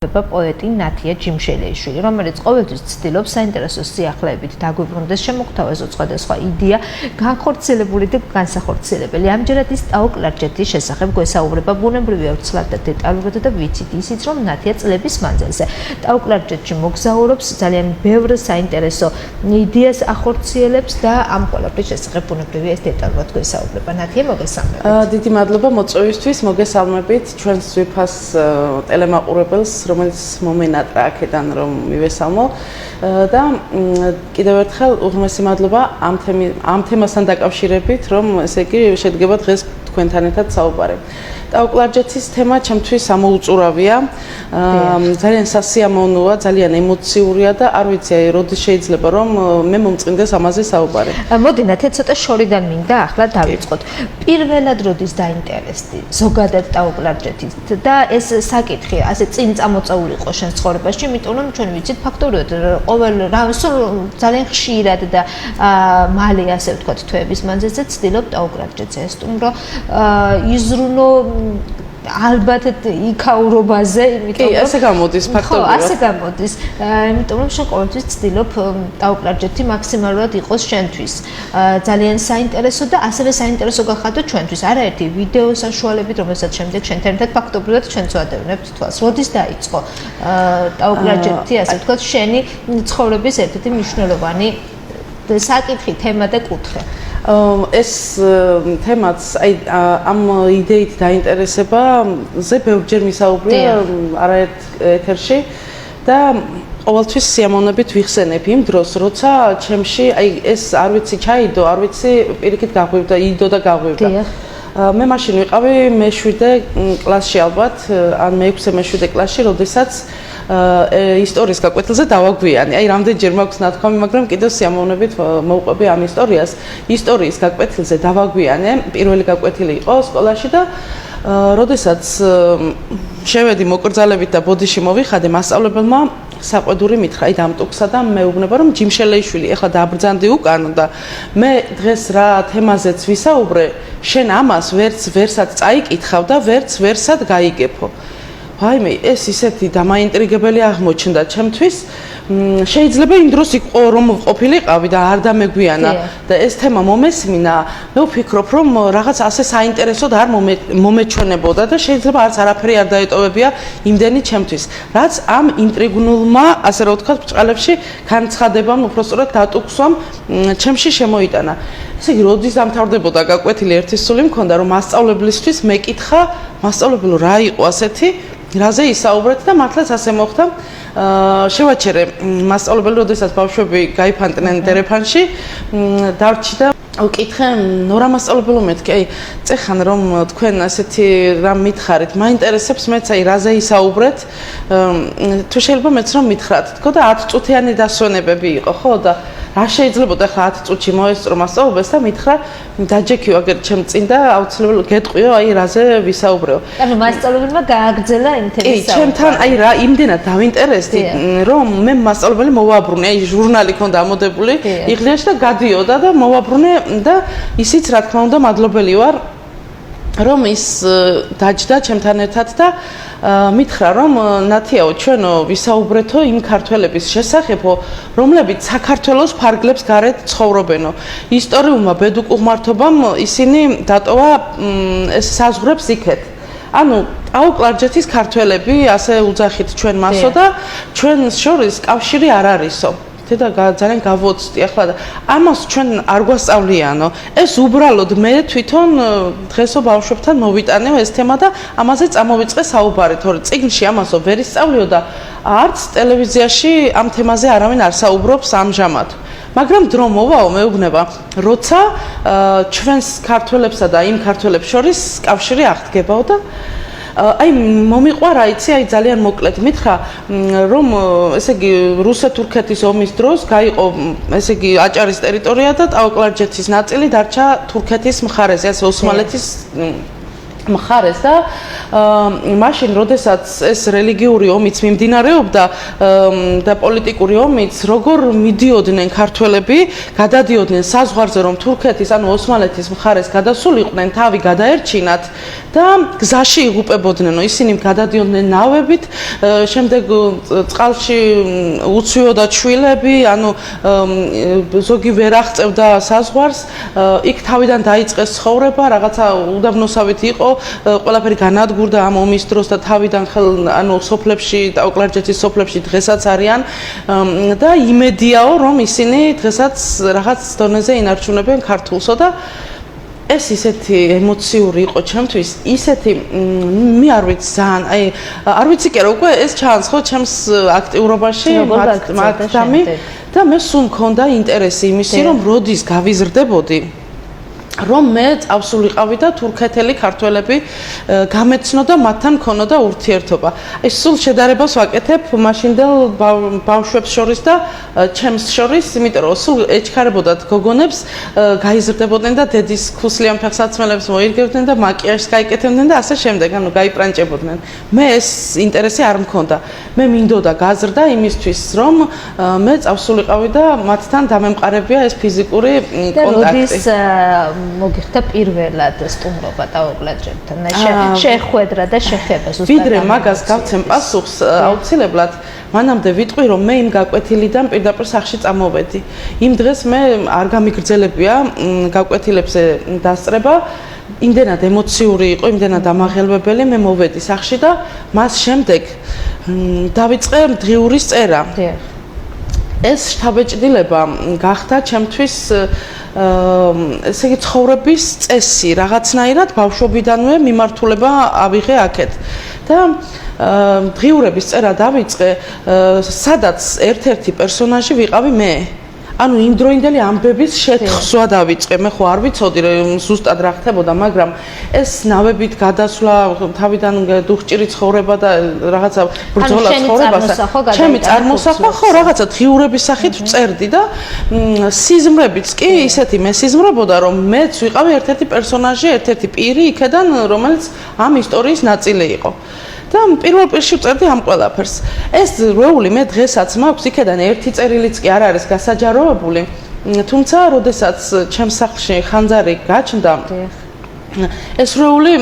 პოეტი ნათია ჯიმშელიაშვილი, რომელიც ყოველთვის ცდილობს საინტერესო სიახლეებით დაგვიბრუნდეს შემოგთავაზოს სხვადასხვა იდეა, განხორციელებული და განსახორციელებელი. ამჯერად ის ტაო-კლარჯეთის შესახებ გვესაუბრება ბუნებრივი ვრცლად და დეტალურად და ვიცით ისიც, რომ ნათია წლების მანძილზე ტაო-კლარჯეთში მოგზაურობს, ძალიან ბევრ საინტერესო იდეას ახორციელებს და ამ ყველაფრის შესახებ ბუნებრივი ეს დეტალურად გვესაუბრება. ნათია, მოგესალმებით. დიდი მადლობა მოწვევისთვის, მოგესალმებით ჩვენს ძვირფას ტელემაყურებელს, რომელიც მომენატრა აქედან რომ მივესალმო და კიდევ ერთხელ უღრმესი მადლობა ამ თემასთან დაკავშირებით, რომ ესე იგი შედგება დღეს თქვენთან ერთად საუბარი. ტაო-კლარჯეთის თემა ჩემთვის ამოუწურავია, ძალიან სასიამოვნოა, ძალიან ემოციურია და არ ვიცი, როდის შეიძლება რომ მე მომწყინდეს ამაზე საუბარი. მოდი ნათია ცოტა შორიდან მინდა ახლა დავიწყოთ. პირველად როდის დაინტერესდი ზოგადად ტაო-კლარჯეთის და ეს საკითხი ასე წინ წამოწეული იყო შენ ცხოვრებაში, იმიტომ რომ ჩვენ ვიცით ფაქტობრივად ყოველ ძალიან ხშირად და მალე ასე ვთქვათ თვეების მანძილზე ცდილობ ტაო-კლარჯეთს ესტუმრო, იზრუნო ალბათ იქაურობაზე, იმიტომ რომ ასე გამოდის ფაქტობრივად. ხო, ასე გამოდის. იმიტომ რომ შენ ყოველთვის ცდილობ ტაო-კლარჯეთი მაქსიმალურად იყოს შენთვის. ძალიან საინტერესო და ასევე საინტერესო გახადო ჩვენთვის. არაერთი ვიდეო საშუალებით, რომელსაც შემდეგ შენთან ერთად ფაქტობრივად ჩვენც ვადევნებთ თვალს. როდის დაიწყო ტაო-კლარჯეთი, ასე ვთქვათ, შენი ცხოვრების ერთ-ერთი მნიშვნელოვანი საკითხი, თემა და კუთხე? ეს თემაც ამ იდეით დაინტერესება ზე ბევრჯერ მისაუბრია არაერთ ეთერში და ყოველთვის სიამოვნებით ვიხსენებ იმ დროს, როცა ჩემში ეს არ ვიცი ჩაიდო, არ ვიცი პირიქით გაღვივდა, იდო და გაღვივდა. მე მაშინ ვიყავი მე-7 კლასში ალბათ, ან მე-6 მე-7 კლასში, როდესაც ისტორიის გაკვეთილზე დავაგვიანე. რამდენჯერ მაქვს ნათქვამი, მაგრამ კიდევ სიამოვნებით მოვყვები ამ ისტორიას. ისტორიის გაკვეთილზე დავაგვიანე, პირველი გაკვეთილი იყო სკოლაში და როდესაც შევედი მოკრძალებით და ბოდიში მოვიხადე, მასწავლებელმა საყვედური მითხრა, დამტუქსა და მეუბნება, რომ ჯიმშელიაშვილი, ეხლა დაბრძანდი უკან და მე დღეს რა თემაზეც ვისაუბრე, შენ ამას ვერცად წაიკითხავ და ვერცად გაიგებო. ვაიმე, ეს ისეთი დამაინტრიგებელი აღმოჩნდა ჩემთვის. შეიძლება იმ დროს იყო რომ ყოფილიყავი და არ დამეგვიანა და ეს თემა მომესმინა, მე ვფიქრობ, რომ რაღაც ასე საინტერესოდ არ მომეჩვენებოდა და შეიძლება არც არაფერი არ დაეტოვებია იმდენი ჩემთვის. რაც ამ ინტრიგნულმა, ასე რომ ვთქვათ, ბრწყალებში განცხადებამ, უბრალოდ დატუქსვამ ჩემში შემოიტანა. ესე იგი, როდის დამთავრდებოდა გაკვეთილი, ერთი სული მქონდა, რომ მასწავლებლისთვის მეკითხა, მასწავლებელო რა იყო ასეთი, რაზე ისაუბრეთ და მართლაც ასე მოხდა. შევაჩერე მასწავლებელი, როდესაც ბავშვები გაიფანტნენ დერეფანში, დარჩი და ვკითხე, ნორა მასწავლებელო მეთქი, წეხან რომ თქვენ ასეთი რამ მითხარით, მაინტერესებს მეც რაზე ისაუბრეთ, თუ შეიძლება მეც რომ მითხრათ, თქო და 10 წუთიანი დასვენებები იყო, ხო და რა შეიძლებოდა ხა 10 წუთში მოესწრო მასწავლებელს და მითხრა, დაჯექიო აგერ ჩემ წინ და აუცილებლად გეტყვიო, რაზე ვისაუბრეო. ანუ მასწავლებელმა გააგრძელა იმ თემის საუბარი. ჩემთან რა იმდენად დავინტერესდი, რომ მე მასწავლებელი მოვაბრუნე, ჟურნალი ქონდა ამოდებული, იღლიაში და გადიოდა და მოვაბრუნე და ისიც რა თქმა უნდა მადლობელი ვარ, რომ ის დაჯდა ჩემთან ერთად და მითხრა, რომ ნათიაო, ჩვენო ვისაუბრეთო იმ ქართველების შესახებო, რომლებიც საქართველოს ფარგლებს გარეთ ცხოვრობენო. ისტორიულმა ბედუკუღმართობამ ისინი დატოვა ეს საზღვრებს იქეთ. ანუ ტაო-კლარჯეთის ქართველები, ასე უძახით ჩვენ მასო და ჩვენს შორის კავშირი არ არისო. და ძალიან გავოცდი ახლა და ამას ჩვენ არ გვასწავლიანო. ეს უბრალოდ მე თვითონ დღესო ბავშვებთან მოვიტანე ეს თემა და ამაზე წამოვიწყე საუბარი, თორე წიგნში ამასო ვერ ისწავლიო და არც ტელევიზიაში ამ თემაზე არავინ არ საუბრობს ამჟამად. მაგრამ დრო მოვაო, მეუბნება, როცა ჩვენს ქართველებსა და იმ ქართველებს შორის კავშირი აღდგებაო და მომიყვარა, იცი, ძალიან მოკლედ მითხრა, რომ ესე იგი რუსეთ-თურქეთის ომის დროს გაიყო, ესე იგი აჭარის ტერიტორია და ტაო-კლარჯეთის ნაწილი დარჩა თურქეთის მხარეზე, ასე ოსმალეთის მხარეს და მაშინ როდესაც ეს რელიგიური ომიც მიმდინარეობდა და პოლიტიკური ომიც როგორ მიდიოდნენ ქართველები გადადიოდნენ საზღვარზე რომ თურქეთის ანუ ოსმალეთის მხარეს გადასულიყვნენ თავი გადაერჩინათ და გზაში იღუპებოდნენ ისინი გადადიოდნენ ნავებით შემდეგ წყალში უცვიოდა ჩვილები ანუ ზოგი ვერ აღწევდა საზღვარს იქ თავიდან დაიწყეს ცხოვრება რაღაცა უდაბნოსავით იყო ყველაფერი განადგურდა ამ ომის დროს და თავიდან ანუ სოფლებში ტაო-კლარჯეთის სოფლებში დღესაც არიან და იმედიაო რომ ისინი დღესაც რაღაც დონეზე ინარჩუნებენ ქართულსო და ეს ისეთი ემოციური იყო ჩემთვის ისეთი მე არ ვიცი ძალიან აი არ ვიცი კი რა უკვე ეს ჩანს ხო ჩემს აქტიურობაში მაგდამი და მე სულ მქონდა ინტერესი იმისი რომ როდის გავიზრდებოდი რომ მე წავსულიყავი და თურქეთელი ქართველები გამეცნო და მათთან მქონოდა ურთიერთობა. ეს სულ შედარებას ვაკეთებ მაშინდელ ბავშვებს შორის და ჩემს შორის, იმიტომ რომ სულ ეჩქარებოდათ გოგონებს, გაიზრდებოდნენ და დედის ქუსლიან ფეხსაცმელებს მოირგებდნენ და მაკიაჟს გაიკეთებდნენ და ასე შემდეგ, ანუ გაიპრანჭებოდნენ. მე ეს ინტერესი არ მქონდა. მე მინდოდა გაზრდა იმისთვის, რომ მე წავსულიყავი და მათთან დამემყარებია ეს ფიზიკური კონტაქტი. მოგიხდა პირველად სტუმრობა ტაო-კლარჯეთთან. შეხვედრა და შეხება ზუსტად. ვიდრე მაგას გავცემ პასუხს აუცილებლად მანამდე ვიტყვი რომ მე იმ გაკვეთილიდან პირდაპირ სახში წამოვედი. იმ დღეს მე არ გამიგრძელებია გაკვეთილებზე დასწრება. იმდენად ემოციური იყო, იმდენად ამაღელვებელი, მე მოვედი სახში და მას შემდეგ დავიწყე დღიურის წერა. ეს შთაბეჭდილება გახდა ჩემთვის ესე იგი ცხოვრების წესი რაღაცნაირად ბავშვობიდანვე მიმართულება ავიღე აქეთ და დღიურების წერა დავიწყე სადაც ერთ-ერთი პერსონაჟი ვიყავი მე ანუ იმ დროინდელი ამბების შეთხსვა დავიწყე მე ხო არ ვიცოდი ზუსტად რა ხდებოდა მაგრამ ეს ნავებით გადასვლა თავიდან დუხჭირი ცხოვრება და რაღაცა ბრძოლა ცხოვრებასა ჩემი წარმოსახვა ხო რაღაცა დღიურების სახით ვწერდი და სიზმრებიც კი ისეთი მე სიზმრებოდა რომ მეც ვიყავი ერთ-ერთი პერსონაჟი ერთ-ერთი პირი იქედან რომელიც ამ ისტორიის ნაწილი იყო და პირველ პირში ვწერდი ამ ყველაფერს. ეს რეული მე დღესაც მაქვს, იქედან ერთი წერილიც კი არ არის გასაჯაროებული, თუმცა როდესაც ჩემს სახლში ხანძარი გაჩნდა, ეს რეული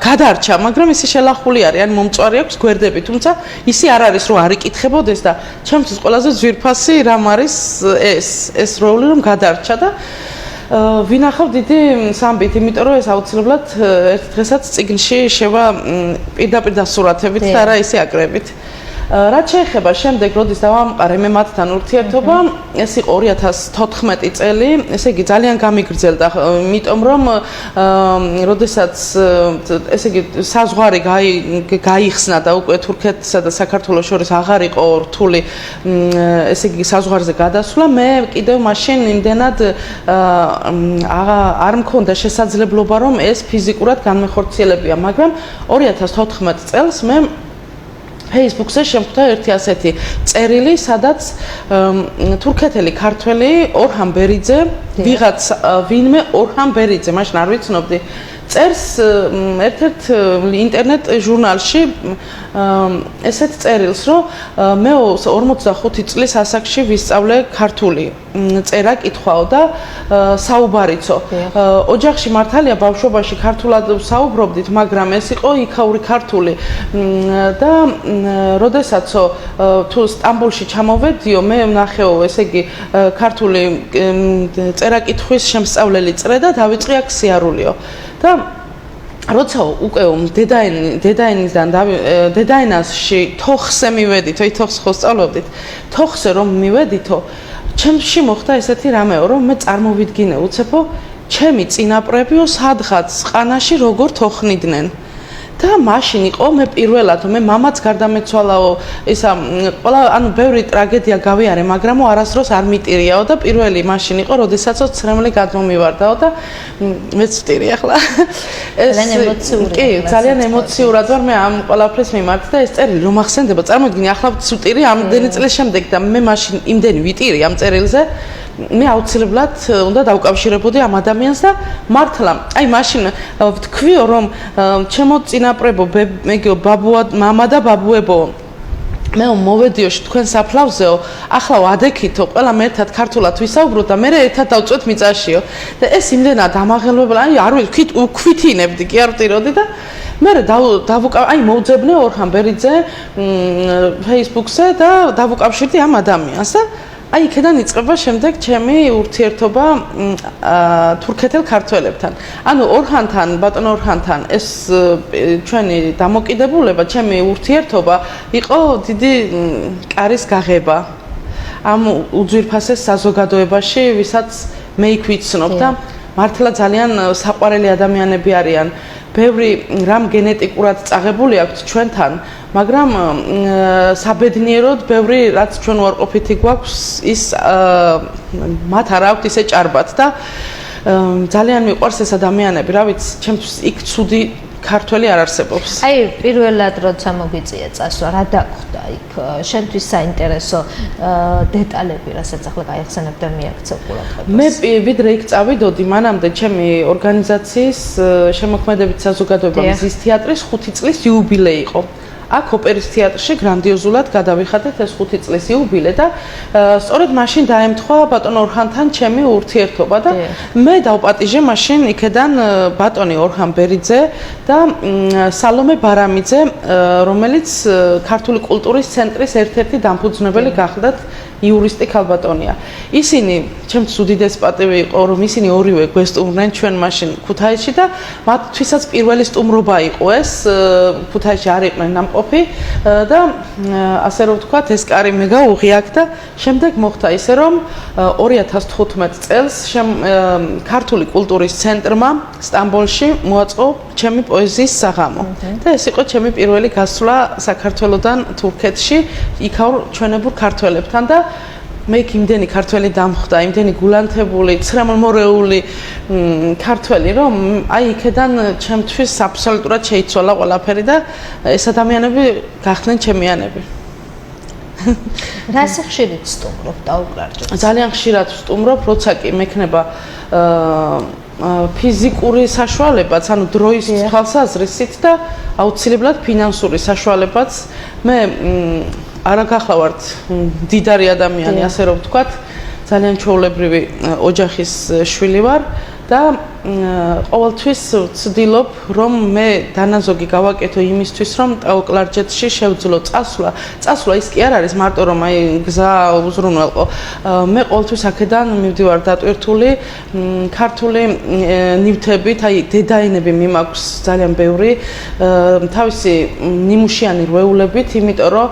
გადარჩა, მაგრამ ისი შელახული არის, ან მომწვარი აქვს გვერდები, თუმცა ისი არ არის რომ არ იკითხებოდეს და ჩემთვის ყველაზე ძვირფასი რამ არის ეს რეული რომ გადარჩა და ვინახავ დიდი სამბით, იმიტომ რომ ეს აუცილებლად ერთ დღესაც წიგნში შევა პირდაპირ დასურათებით და არა ისე აკრებით. რაც შეეხება შემდეგ, როდის დავამყარე მე მათთან ურთიერთობა, ეს იყო 2014 წელი, ესე იგი ძალიან გამიგრძელდა, იმიტომ რომ როდესაც ესე იგი საზღვარი გაიხსნა და უკვე თურქეთსა და საქართველოს შორის აღარ იყო რთული ესე იგი საზღვარზე გადასვლა, მე კიდევ მაშინ იმდენად არ მქონდა შესაძლებლობა რომ ეს ფიზიკურად განმეხორციელებია, მაგრამ 2014 წელს მე Facebook-ზე შემხვდა ერთი ასეთი წერილი, სადაც თურქეთელი ქართველი ორჰან ბერიძე, ვიღაც ვინმე ორჰან ბერიძე, მაშინ არ ვიცნობდი, წერს ერთ-ერთ ინტერნეტ ჟურნალში ესეთ წერილს, რომ მე 45 წლის ასაკში ვისწავლე ქართული წერა კითხვაო და საუბარიცო. ოჯახში მართალია ბავშვობაში ქართულად საუბრობდით, მაგრამ ეს იყო იქაური ქართული და როდესაც თუ სტამბოლში ჩამოვედიო, მე ვნახეო, ესე იგი ქართული წერა კითხვის შემსწავლელი წრე და დავიწყე აქ სიარულიო. და როცა უკვე დედაენასში თოხზე მივედითო, თოხს ხო სწავლობდით, თოხზე რომ მივედითო, ჩემში მოხდა ესეთი რამეო, რომ მე წარმოვიდგინე უცებო, ჩემი წინაპრებიო სადღაც ყანაში როგორ თოხნიდნენ. და მაშინ იყო მე პირველად მე მამაც გარდამეცვალაო ისა ყველა ანუ ბევრი ტრაგედია გავიარე მაგრამ არასდროს არ მიტირიაო და პირველი მაშინ იყო როდესაც ცრემლი გადმომივარდაო და მეც ვტირი ახლა ეს კი ძალიან ემოციურად ვარ მე ამ ყველაფრის მიმართ და ეს წერილი რომ ახსენდება წარმოიდგინე ახლა ვტირი ამდენი წლის შემდეგ და მე მაშინ იმდენი ვიტირი ამ წერილზე მე აუცილებლად უნდა დავკავშირებოდი ამ ადამიანს და მართლა აი მაშინ ვთქვიო რომ ჩემო წინაპრებო მეგო ბაბუა მამა და ბაბუებო მე მოვედიო თქვენ საფლავზეო ახლა ვადექითო ყველა მე ერთად ქართულად ვისაუბროთ და მე ერთად დავწვეთ მიწაშიო და ეს იმდენად ამაღელვებლა აი არ ვქვითინებდი კი არ ვტიროდი და მე აი მოვძებნე ორხან ბერიძე Facebook-ზე და დავუკავშირდი ამ ადამიანს და აი იქიდან იწყება შემდეგ ჩემი ურთიერთობა თურქეთელ ქართველებთან. ანუ ორხანთან, ბატონ ორხანთან ეს ჩვენი დამოკიდებულება, ჩემი ურთიერთობა იყო დიდი კარის გაღება ამ უძვირფასეს საზოგადოებაში, ვისაც მე იქ ვიცნობ და მართლა ძალიან საყვარელი ადამიანები არიან. ბევრი რამ გენეტიკურად წაღებული აქვთ ჩვენთან, მაგრამ საბედნიეროდ ბევრი რაც ჩვენ უარყოფითი გვაქვს ის მათ არ აქვთ ისე ჭარბად და ძალიან მიყვარს ეს ადამიანები, რა ვიცი, ჩემთვის იქ ცუდი ქართველი არ არსებობს. აი პირველად როცა მოგიწია წასვლა, რა დაგხვდა იქ? შენთვის საინტერესო დეტალები, რასაც ახლა გაიხსენებ და მიაქცევ ყურადღებას. მე ვიდრე იქ წავიდოდი, მანამდე ჩემი ორგანიზაციის შემოქმედებით საზოგადოება მზის თეატრის 5 წლის იუბილეი იყო. აქ ოპერის თეატრში გრანდიოზულად გადავიხადეთ ეს 5 წლის იუბილე და სწორედ მაშინ დაემთხვა ბატონ ორხანთან ჩემი ურთიერთობა და მე დავპატიჟე მაშინ იქედან ბატონი ორხან ბერიძე და სალომე ბარამიძე, რომელიც ქართული კულტურის ცენტრის ერთ-ერთი დამფუძნებელი გახლდათ იურისტი ქალბატონია. ისინი ჩემთვის უდიდეს პატივი იყო, რომ ისინი ორივე გვესტუმრნენ ჩვენ მაშინ ქუთაისში და მათთვისაც პირველი სტუმრობა იყო ეს. ქუთაისში არ იყვნენ ნამყოფი და ასე რომ ვთქვათ, ეს კარი მე გაუღიაკ და შემდეგ მოხდა ისე, რომ 2015 წელს ქართული კულტურის ცენტრმა სტამბოლში მოაწყო ჩემი პოეზიის საღამო. და ეს იყო ჩემი პირველი გასვლა საქართველოდან თურქეთში, იქაურ ჩვენებურ ქართველებთან და მე იქ იმდენი ქართველი დამხვდა, იმდენი გულანთებული, ცრემლმორეული ქართველი, რომ აი იქედან ჩემთვის აბსოლუტურად შეიცვალა ყველაფერი და ეს ადამიანები გახდნენ ჩემიანები. რას ხშირად სტუმრობ და უკრარჯეთ? ძალიან ხშირად ვსტუმრობ, როცა კი მექნება ფიზიკური საშუალებაც, ანუ დროის თვალსაზრისით და აუცილებლად ფინანსური საშუალებაც. მე არა გახლავართ დიდარი ადამიანი, ასე რომ ვთქვათ, ძალიან ჩვეულებრივი ოჯახის შვილი ვარ და ყოველთვის ვცდილობ, რომ მე დანაზოგი გავაკეთო იმისთვის, რომ ტაო-კლარჯეთში შევძლო წასვლა. წასვლა ის კი არ არის მარტო რომ აი გზა უზრუნველყო. მე ყოველთვის აქედან მივდივარ დატვირთული ქართული ნივთებით, აი დედაინები მიმაქვს ძალიან ბევრი, თავისი ნიმუშიანი რვეულებით, იმიტომ რომ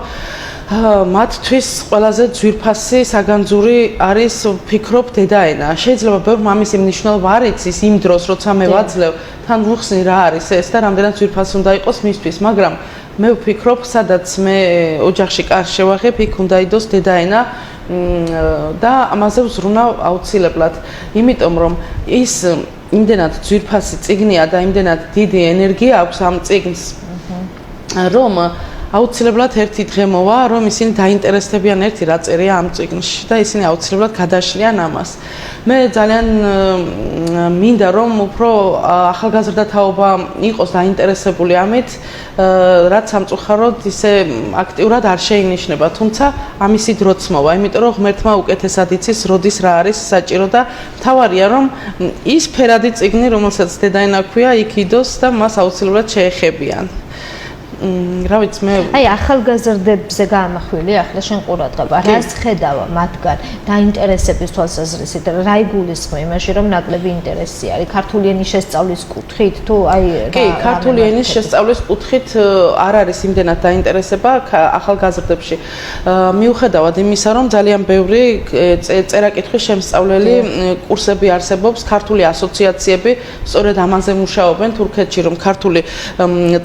მათთვის ყველაზე ძვირფასი საგანძური არის ვფიქრობ დედაენა. შეიძლება ბევრ მამის მნიშვნელობა არ იცის იმ დროს, როცა მე ვაძლევ, თან ვუხსნი რა არის ეს და რამდენად ძვირფასი უნდა იყოს მისთვის, მაგრამ მე ვფიქრობ, სადაც მე ოჯახში კარს შევახებ, იქ უნდა იყოს დედაენა და ამაზე ვზრუნავ აუცილებლად, იმიტომ რომ ის იმდენად ძვირფასი წიგნია და იმდენად დიდი ენერგია აქვს ამ წიგნს, რომ აუცილებლად ერთი დღე მოვა, რომ ისინი დაინტერესდებიან ერთი რა წერია ამ წიგნში და ისინი აუცილებლად გადაშლიან ამას. მე ძალიან მინდა რომ უფრო ახალგაზრდა თაობა იყოს დაინტერესებული ამით, რაც სამწუხაროდ ისე აქტიურად არ შეინიშნება, თუმცა ამისი დროც მოვა, იმიტომ რომ ღმერთმა უკეთესად იცის, როდის რა არის საჭირო და მთავარია რომ ის ფერადი წიგნი, რომელსაც დედაენა ქვია, იქ იდოს და მას აუცილებლად შეეხებიან. რა ვიცი მე აი ახალგაზრდებზე გაამახვილე ახლა შენ ყურადღება რას ხედავა მათგან დაინტერესების თვალსაზრისით რა იგულისხმე იმაში რომ ნაკლები ინტერესი არის ქართული ენის შესწავლის კუთხით თუ აი კი ქართული ენის შესწავლის კუთხით არ არის იმდენად დაინტერესება ახალგაზრდებში მიუხედავად იმისა რომ ძალიან ბევრი წერა-კითხვის შემსწავლელი კურსები არსებობს ქართული ასოციაციები სწორედ ამაზე მუშაობენ თურქეთში რომ ქართული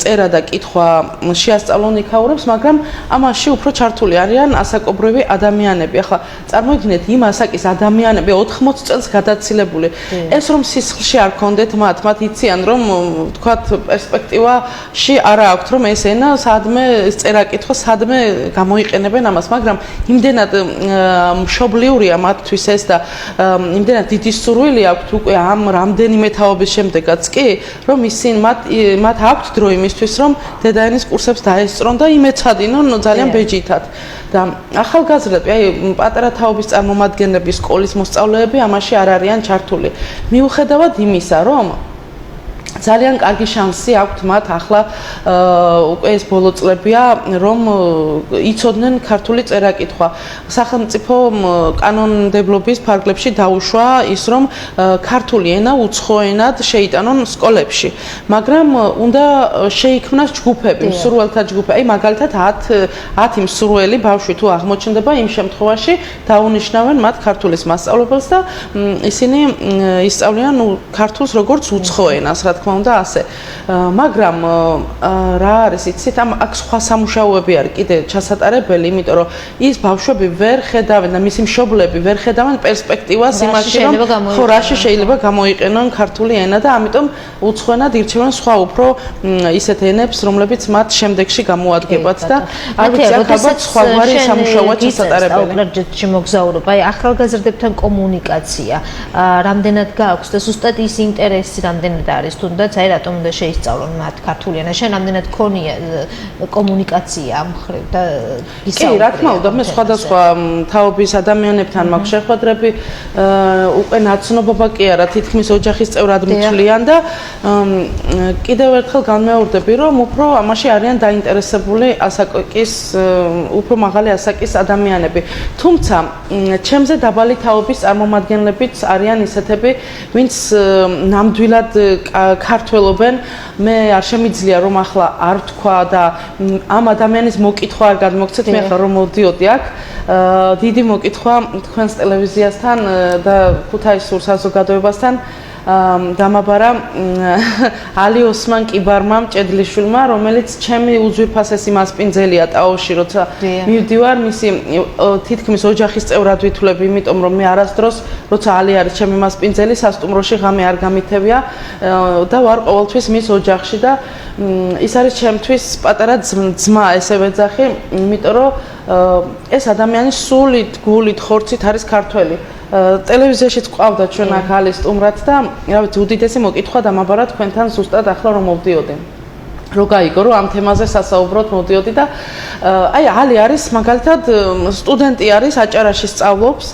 წერა და კითხვა შეასწავლონ იქაურებს, მაგრამ ამაში უფრო ჩართული არიან ასაკობრივი ადამიანები. ახლა წარმოიდგინეთ იმ ასაკის ადამიანები 80 წელს გადაცილებული. ეს რომ სისხლში არ კონდეთ მათ იციან რომ თქვათ პერსპექტივაში არა აქვთ რომ ეს ენა სადმე წერა-კითხვა სადმე გამოიყენებენ ამას, მაგრამ იმდენად მშობლიურია მათთვის ეს და იმდენად დიდი სურვილი აქვთ უკვე ამ რამდენიმე თაობის შემდეგაც კი, რომ ისინი მათ აქვთ დრო იმისთვის, რომ დედაენის კურსებს დაესწრონ და იმეცადინონ ძალიან ბეჯითად. და ახალგაზრდები, აი პატარა თაობის წარმომადგენლები, სკოლის მოსწავლეები ამაში არ არიან ჩართული. მიუხედავად იმისა, რომ ძალიან კარგი შანსი აქვთ მათ ახლა უკვე ეს ბოლო წლებია რომ იცოდნენ ქართული წერა-კითხვა. სახელმწიფო კანონმდებლობის ფარგლებში დაუშვა ის რომ ქართული ენა უცხო ენად შეიტანონ სკოლებში. მაგრამ უნდა შეიქმნას ჯგუფები, მსურველთა ჯგუფი. აი მაგალითად 10 მსურველი ბავშვი თუ აღმოჩნდება, იმ შემთხვევაში დაუნიშნავენ მათ ქართულის მასწავლებელს და ისინი ისწავლიან ქართულს როგორც უცხო ენას, რა თქმა უნდა ასე. მაგრამ რა არის იცით, აქ სხვა სამუშაოები არის კიდე ჩასატარებელი, იმიტომ რომ ის ბავშვები ვერ ხედავენ და მისი მშობლები ვერ ხედავენ პერსპექტივას იმაში, რომ რაში შეიძლება გამოიყენონ ქართული ენა და ამიტომ უცხოენად ირჩევენ სხვა უფრო ისეთ ენებს, რომლებიც მათ შემდეგში გამოადგებათ და არ ვიცი, აქ ალბათ სხვაგვარი სამუშაოა ჩასატარებელი. აუკლარჯეთში მოგზაურობა, აი ახალგაზრდებთან კომუნიკაცია, რამდენად გააქვს და ზუსტად ის ინტერესი რამდენად არის, თუნდაც აი რატომ უნდა შეისწავლონ მათ ქართული ენა, შენ რამდენად ქონია კომუნიკაცია ამ მხრივ და კი, რა თქმა უნდა, მე სხვადასხვა თაობის ადამიანებთან მაქვს შეხვედრები, უკვე ნაცნობობა კი არა, თითქმის ოჯახის წევრად მithვლიან და კიდევ ერთხელ განმეორდები, რომ უფრო ამაში არიან დაინტერესებული ასაკის, უფრო მაღალი ასაკის ადამიანები. თუმცა, ჩემზე დაბალი თაობის წარმომადგენლებიც არიან ისეთები, ვინც ნამდვილად ქართველობენ. მე არ შემიძლია რომ ახლა არ ვთქვა და ამ ადამიანის მოკითხვა არ გადმოგცეთ, მე ახლა რომ მოვდიოდი აქ, დიდი მოკითხვა თქვენს ტელევიზიასთან და ქუთაისურ საზოგადოებასთან დამაბარა ალი ოსმან კიბარმამ ჭედლიშვილმა, რომელიც ჩემი უძვირფასესი მასპინძელია ტაოში, როცა მივდივარ, მისი თითქმის ოჯახის წევრად ვითვლები, იმიტომ რომ მე არასდროს, როცა ალი არის ჩემი მასპინძელი, სასტუმროში ღამე არ გამითევია და ვარ ყოველთვის მის ოჯახში და ის არის ჩემთვის პატარა ძმა, ესე ვეძახი, იმიტომ რომ ეს ადამიანი სულით, გულით, ხორცით არის ქართველი. ტელევიზიაშიც ყავდა ჩვენ აქ ალის სტუმრად და რა ვიცი, უდიდესი მოკითხვა დამაბარა თქვენთან ზუსტად ახლა რომ მოვდიოდი. რო გაიგო, რომ ამ თემაზე სასაუბროთ მოვდიოდი და აი ალი არის მაგალითად სტუდენტი არის, აჭარაში სწავლობს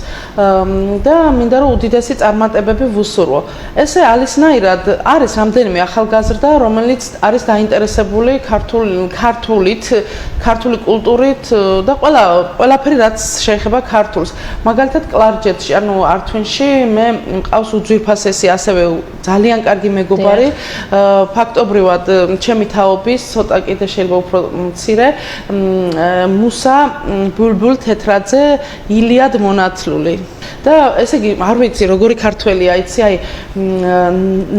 და მინდა რომ უდიდესი წარმატებები ვუსურვო. ესე ალისნაირად არის რამდენიმე ახალგაზრდა, რომელიც არის დაინტერესებული ქართული კულტურით და ყველაფერი რაც შეეხება ქართულს. მაგალითად კლარჯეთში, ანუ ართვინში მე მყავს უძვირფასესი ასევე ძალიან კარგი მეგობარი, ფაქტობრივად ჩემი თაობის ცოტა კიდე შეიძლება უფრო მცირე, მუსა ბულბულ თეთრაძე, ილიად მონათლული. და ესე იგი, არ ვიცი, როგორი ქართველია, იცი, აი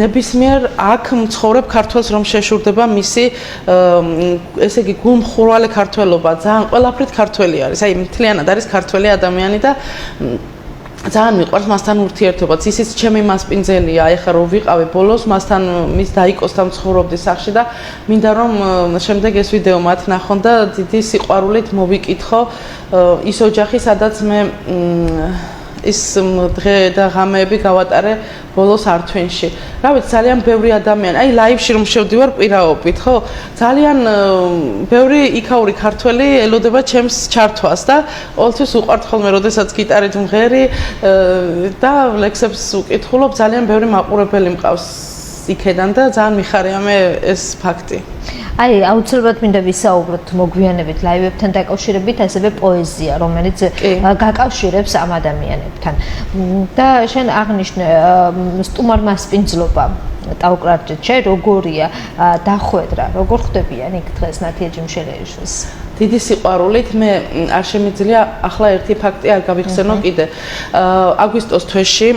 ნებისმიერ აქ მცხოვრებ ქართველს რომ შეშურდება მისი ესე იგი გულმხურვალე ქართველობა, ძალიან ყველაფრით ქართველი არის. აი მთლიანად არის ქართველი ადამიანი და ძალიან მიყვარს მასთან ურთიერთობაც. ისიც ჩემი მასპინძელია, ეხლა რომ ვიყავი ბოლოს, მასთან მის დაიკოსთან ცხოვრობდი სახლში და მინდა რომ შემდეგ ეს ვიდეო მათ ნახონ და დიდი სიყვარულით მოვიკითხო ის ოჯახი, სადაც მე ის დღე და ღამეები გავატარე ბოლოს ართვინში. რა ვიცი, ძალიან ბევრი ადამიანი, აი ლაივში რომ შევდივარ პირაობით, ხო? ძალიან ბევრი იქაური ქართველი ელოდება ჩემს ჩართვას და ყოველთვის უყვართ ხოლმე, როდესაც გიტარით მღერი და ლექსებს უკითხულობ, ძალიან ბევრი მაყურებელი მყავს იქედან და ძალიან მიხარია მე ეს ფაქტი. აი, აუცილებლად მინდა ვისაუბროთ მოგვიანებით ლაივებთან დაკავშირებით, ასევე პოეზია, რომელიც გაკავშირებს ამ ადამიანებთან. და შენ აღნიშნე სტუმარ მასპინძლობა ტაო-კლარჯეთში, როგორია დახვედრა, როგორ ხდებიან იქ დღეს ნათია ჯიმშელეიშვილს? დიდი სიყვარულით მე არ შემიძლია ახლა ერთი ფაქტი არ გავიხსენო კიდე. აგვისტოს თვეში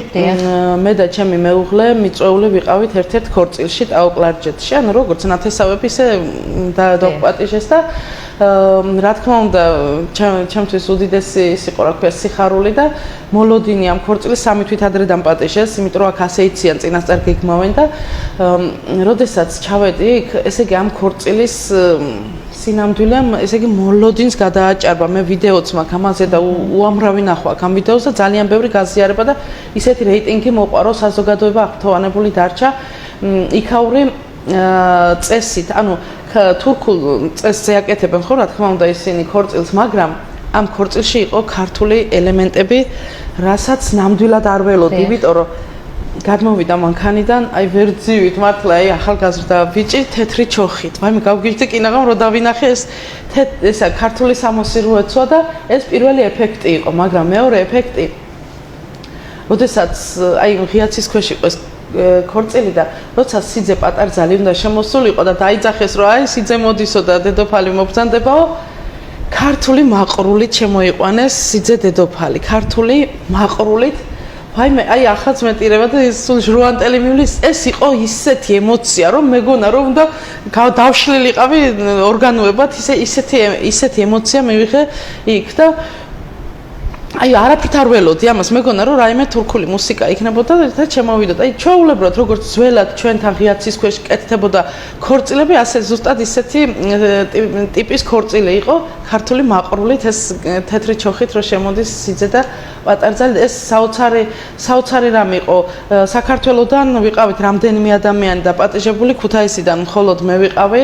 მე და ჩემი მეუღლე მიწვეული ვიყავით ერთ-ერთ ქორწილში ტაო-კლარჯეთში. ანუ როგორც ნათესავები ისე დაგვპატიჟეს და რა თქმა უნდა ჩემთვის უდიდესი იყო რა ქვია სიხარული და მოლოდინი ამ ქორწილის 3 თვით ადრე დამპატიჟეს, იმიტომ რომ აქ ასე იციან წინასწარ გეგმავენ და როდესაც ჩავედი იქ, ესე იგი ამ ქორწილის სინამდვილემ, ესე იგი მოლოდინს გადააჭარბა. მე ვიდეოც მაქვს ამაზე და უამრავი ნახვა აქ ამ ვიდეოს და ძალიან ბევრი გაზიარება და ისეთი რეიტინგი მოყვა, რომ საზოგადოება აღფრთოვანებული დარჩა იქაური წესით, ანუ თურქულ წესს აკეთებენ ხო რა თქმა უნდა ისინი ქორწილს, მაგრამ ამ ქორწილში იყო ქართული ელემენტები, რასაც ნამდვილად არ ველოდი, იმიტომ რომ გადმოვიდა მანქანიდან, აი ვერ ძივით მართლა, აი ახალგაზრდა ბიჭი თეთრი ჩოხით. ვაიმე გავგიჟდი კინაღამ რომ დავინახე ესა ქართული სამოსირუეცოა და ეს პირველი ეფექტი იყო, მაგრამ მეორე ეფექტი, როდესაც აი ღიაცის ქვეშ იყო ეს ქორწილი და როცა სიძე პატარძალი უნდა შემოსულიყო და დაიძახეს რომ აი სიძე მოდისო და დედოფალი მობრძანდებაო, ქართული მაყრულით შემოიყვანეს სიძე დედოფალი, ქართული მაყრულით. ვაიმე, აი ახაც მეტირება და ის სულ ჟრუანტელი მივლის, ეს იყო ისეთი ემოცია, რომ მეგონა რომ უნდა დავშლილიყავი ორგანოებად, ისეთი ემოცია მივიღე იქ და აი არაფრით არ ველოდი ამას, მეგონა რომ რაიმე თურქული მუსიკა იქნებოდა და ერთად შემოვიდოდ. აი ჩვეულებრივად როგორც ძველად ჩვენთან ღიაცის ქვეშ კეთდებოდა ქორწილები, ასე ზუსტად ისეთი ტიპის ქორწილი იყო, ქართული მაყრულით ეს თეთრი ჩოხით რომ შემოდის სიძე და პატარძალი. ეს საოცარი რამ იყო. საქართველოსდან ვიყავით რამდენიმე ადამიანი დაპატიჟებული, ქუთაისიდან მხოლოდ მე ვიყავი,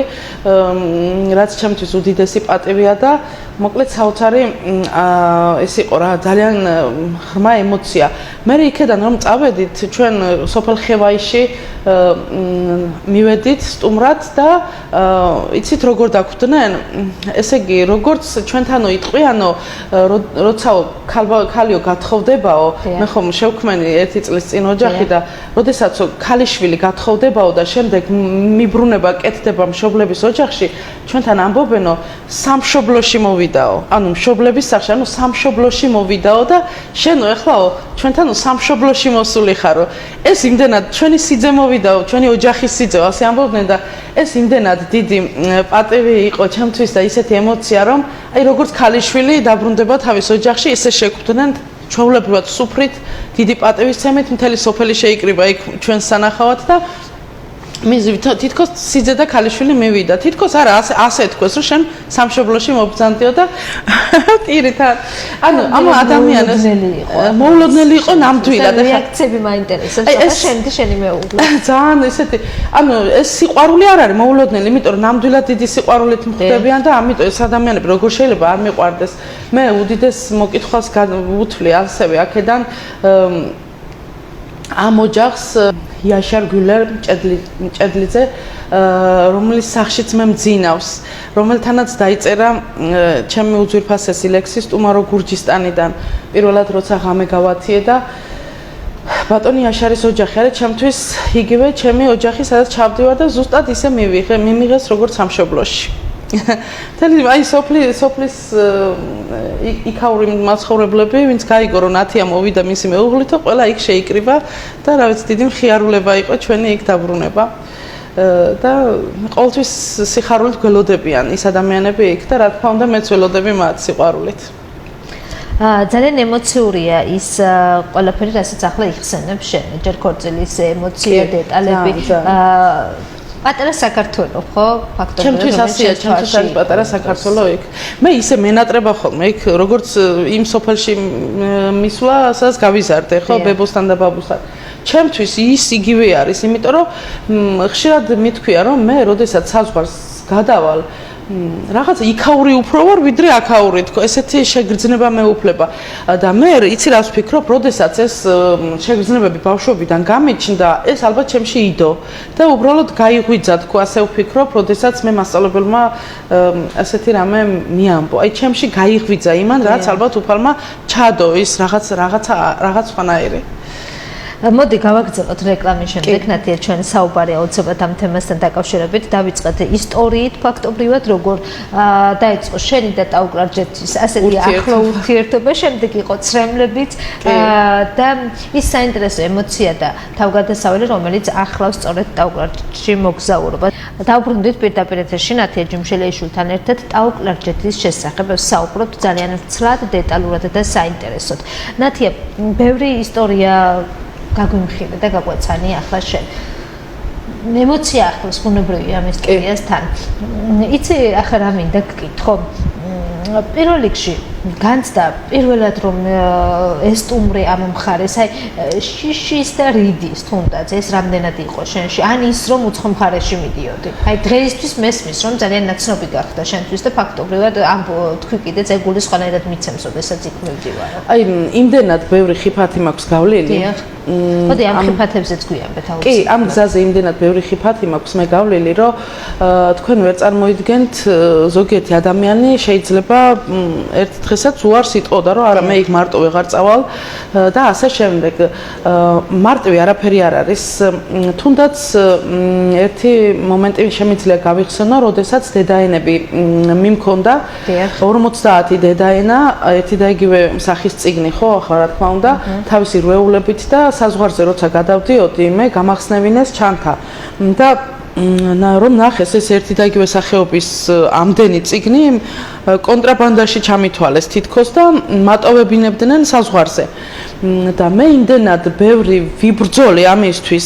რაც ჩემთვის უდიდესი პატივია და მოკლედ საოცარი ეს იყო რა, ძალიან ღრმა ემოცია. მე იქედან რომ წავედით, ჩვენ სოფელ ხევაიში მივედით სტუმრად და იცით როგორ დაგვხვდნენ? ესე იგი, როგორც ჩვენთანო იტყვიანო, როცა ქალიო გათხოვდებაო, მე ხომ შევქმენი 1 წლის წინ ოჯახი და როდესაც ქალიშვილი გათხოვდებაო და შემდეგ მიბრუნება კეთდება მშობლების ოჯახში, ჩვენთან ამბობენო სამშობლოში მოვიდაო. ანუ მშობლების სახში, ანუ სამშობლოში მოვიდაო და შენო ეხლაო ჩვენთანო სამშობლოში მოსული ხარო. ეს იმდენად ჩვენი სიძე მოვიდაო, ჩვენი ოჯახის სიძე, ასე ამბობდნენ და ეს იმდენად დიდი პატივი იყო ჩემთვის და ისეთი ემოცია, რომ აი როგორც ქალიშვილი დაბრუნდება თავის ოჯახში, ისე შეგვხვდნენ ჩვეულებრივად სუფრით, დიდი პატივისცემით, მთელი სოფელი შეიკრიბა იქ ჩვენს სანახავად და თითქოს სიძე და ქალიშვილი მივიდა. თითქოს არა, ასე თქვეს, რომ შენ სამშობლოში მობრძანდიო და პირითად. ანუ ამ ადამიანს მოულოდნელი იყო ნამდვილად. რეაქციები მაინტერესებს, და შენი მეუღლე. ძალიან ესეთი, ანუ ეს სიყვარული არ არის მოულოდნელი, იმიტომ რომ ნამდვილად დიდი სიყვარულით მხვდებიან და ამიტომ ეს ადამიანები როგორ შეიძლება არ მიყვარდეს. მე უდიდეს მოკითხვას ვუთვლი ასევე აქედან ამ ოჯახს იაშარ გულერ ჭედლიძე, რომლის სახშიც მე მძინავს, რომელთანაც დაიწერა ჩემი უძვირფასესი ლექსი სტუმარო გურჯისტანიდან. პირველად როცა ღამე გავათიე და ბატონი იაშარის ოჯახი არის ჩემთვის იგივე ჩემი ოჯახი, სადაც ჩავდივარ და ზუსტად ისე მიმიღეს როგორც სამშობლოში. თელი აი სოფლის იქაური მაცხოვრებლები, ვინც გაიგო რომ ნათია მოვიდა მისი მეუღლითო, ყველა იქ შეიკრიბა და რა ვიცი, დიდი მხიარულება იყო ჩვენი იქ დაბრუნება. და ყოველთვის სიხარულით გველოდებიან ის ადამიანები იქ და რა თქმა უნდა მეც ველოდები მათ სიყვარულით. ძალიან ემოციურია ის ყველაფერი, რასაც ახლა იხსენებ შენ, ჯერ ქორწილის ემოცია, დეტალები. პატარა საქართველო, ხო? ფაქტობრივად ჩემთვის ასეა, ჩემთვის არის პატარა საქართველო იქ. მე ისე მენატრება ხოლმე იქ, როგორც იმ სოფელში მისვლა, სადაც გავიზარდე, ხო, ბებოსთან და ბაბუსთან. ჩემთვის ის იგივე არის, იმიტომ რომ ხშირად მithქვია, რომ მე როდესაც საზღვარს გადავალ, რაღაცა იქაური უფრო ვარ, ვიდრე აქაური, თქო, ესეთი შეგრძნება მეუფლება. და მე იცი რას ვფიქრობ, როდესაც ეს შეგრძნებები ბავშვობიდან გამიჩნდა, ეს ალბათ ჩემში იდო და უბრალოდ გაიღვიძა, თქო, ასე ვფიქრობ, როდესაც მე მასწავლებელმა ასეთი რამე მიამბო. აი, ჩემში გაიღვიძა იმან, რაც ალბათ უფალმა ჩადო ის რაღაც სხვანაირი. მოდი გავაგრძელოთ რეკლამის შემდეგ ნათია ჩვენი საუბარი აუცილებლად ამ თემასთან დაკავშირებით დავიწყეთ ისტორიით ფაქტობრივად როგორ დაიწყო შენი და ტაუკლარჯეთის ასეთი ახლო ურთიერთობა შემდეგ იყო ცრემლებიც და ის საინტერესო ემოცია და თავგადასავალი რომელიც ახლავს სწორედ ტაუკლარჯეთში მოგზაურობა დავბრუნდით პირდაპირ ეთერში ნათია ჯიმშელიაშვილთან ერთად ტაუკლარჯეთის შესახებ საუბრობთ ძალიან ცრად დეტალურად და საინტერესოდ ნათია ბევრი ისტორია გაგვიმხილე და გაგვეცანი ახლა შენ ემოცია ახლავს ბუნებრივია ამ ისტორიასთან იცი ახლა რა მინდა გკითხო პირველ რიგში განცდა პირველად რომ ესტუმრე ამ მხარეს აი შიშის და რიდის თუნდაც ეს რამდენად იყო შენში ან ის რომ უცხო მხარეში მიდიოდი აი დღეისთვის მესმის რომ ძალიან ნაცნობი გახდა შენთვის და ფაქტობრივად ამ თქვი კიდე წეგულის ყველანაირად მიცემს ოდესაც იქ მივდივარო აი იმდენად ბევრი ხიფათი მაქვს გავლილი მოდი ამ ხიფათებზეც გვიანბეთ აუცილებლად კი ამ გზაზე იმდენად ბევრი ხიფათი მაქვს მე გავლილი რომ თქვენ ვერ წარმოიდგენთ ზოგიერთი ადამიანი შეიძლება ერთ დღესაც უარს იტყოდა რომ არა მე იქ მარტო ვეღარ წავალ და ასე შემდეგ მარტივი არაფერი არ არის თუნდაც ერთი მომენტი შემიძლია გავიხსენო როდესაც დედაენები მიმქონდა 50 დედაენა ერთი და იგივე სახის წიგნი ხო ახლა რა თქმა უნდა თავისი რვეულებით და საზღვარზე როცა გადავდიოდი მე გამახსნევინეს ჩანთა და რომ ნახეს ეს ერთი და იგივე სახეობის ამდენი წიგნი კონტრაბანდაში ჩამითვალეს თითქოს და მატოვებინებდნენ საზღვარზე და მე იმდენად ბევრი ვიბრძოლე ამისთვის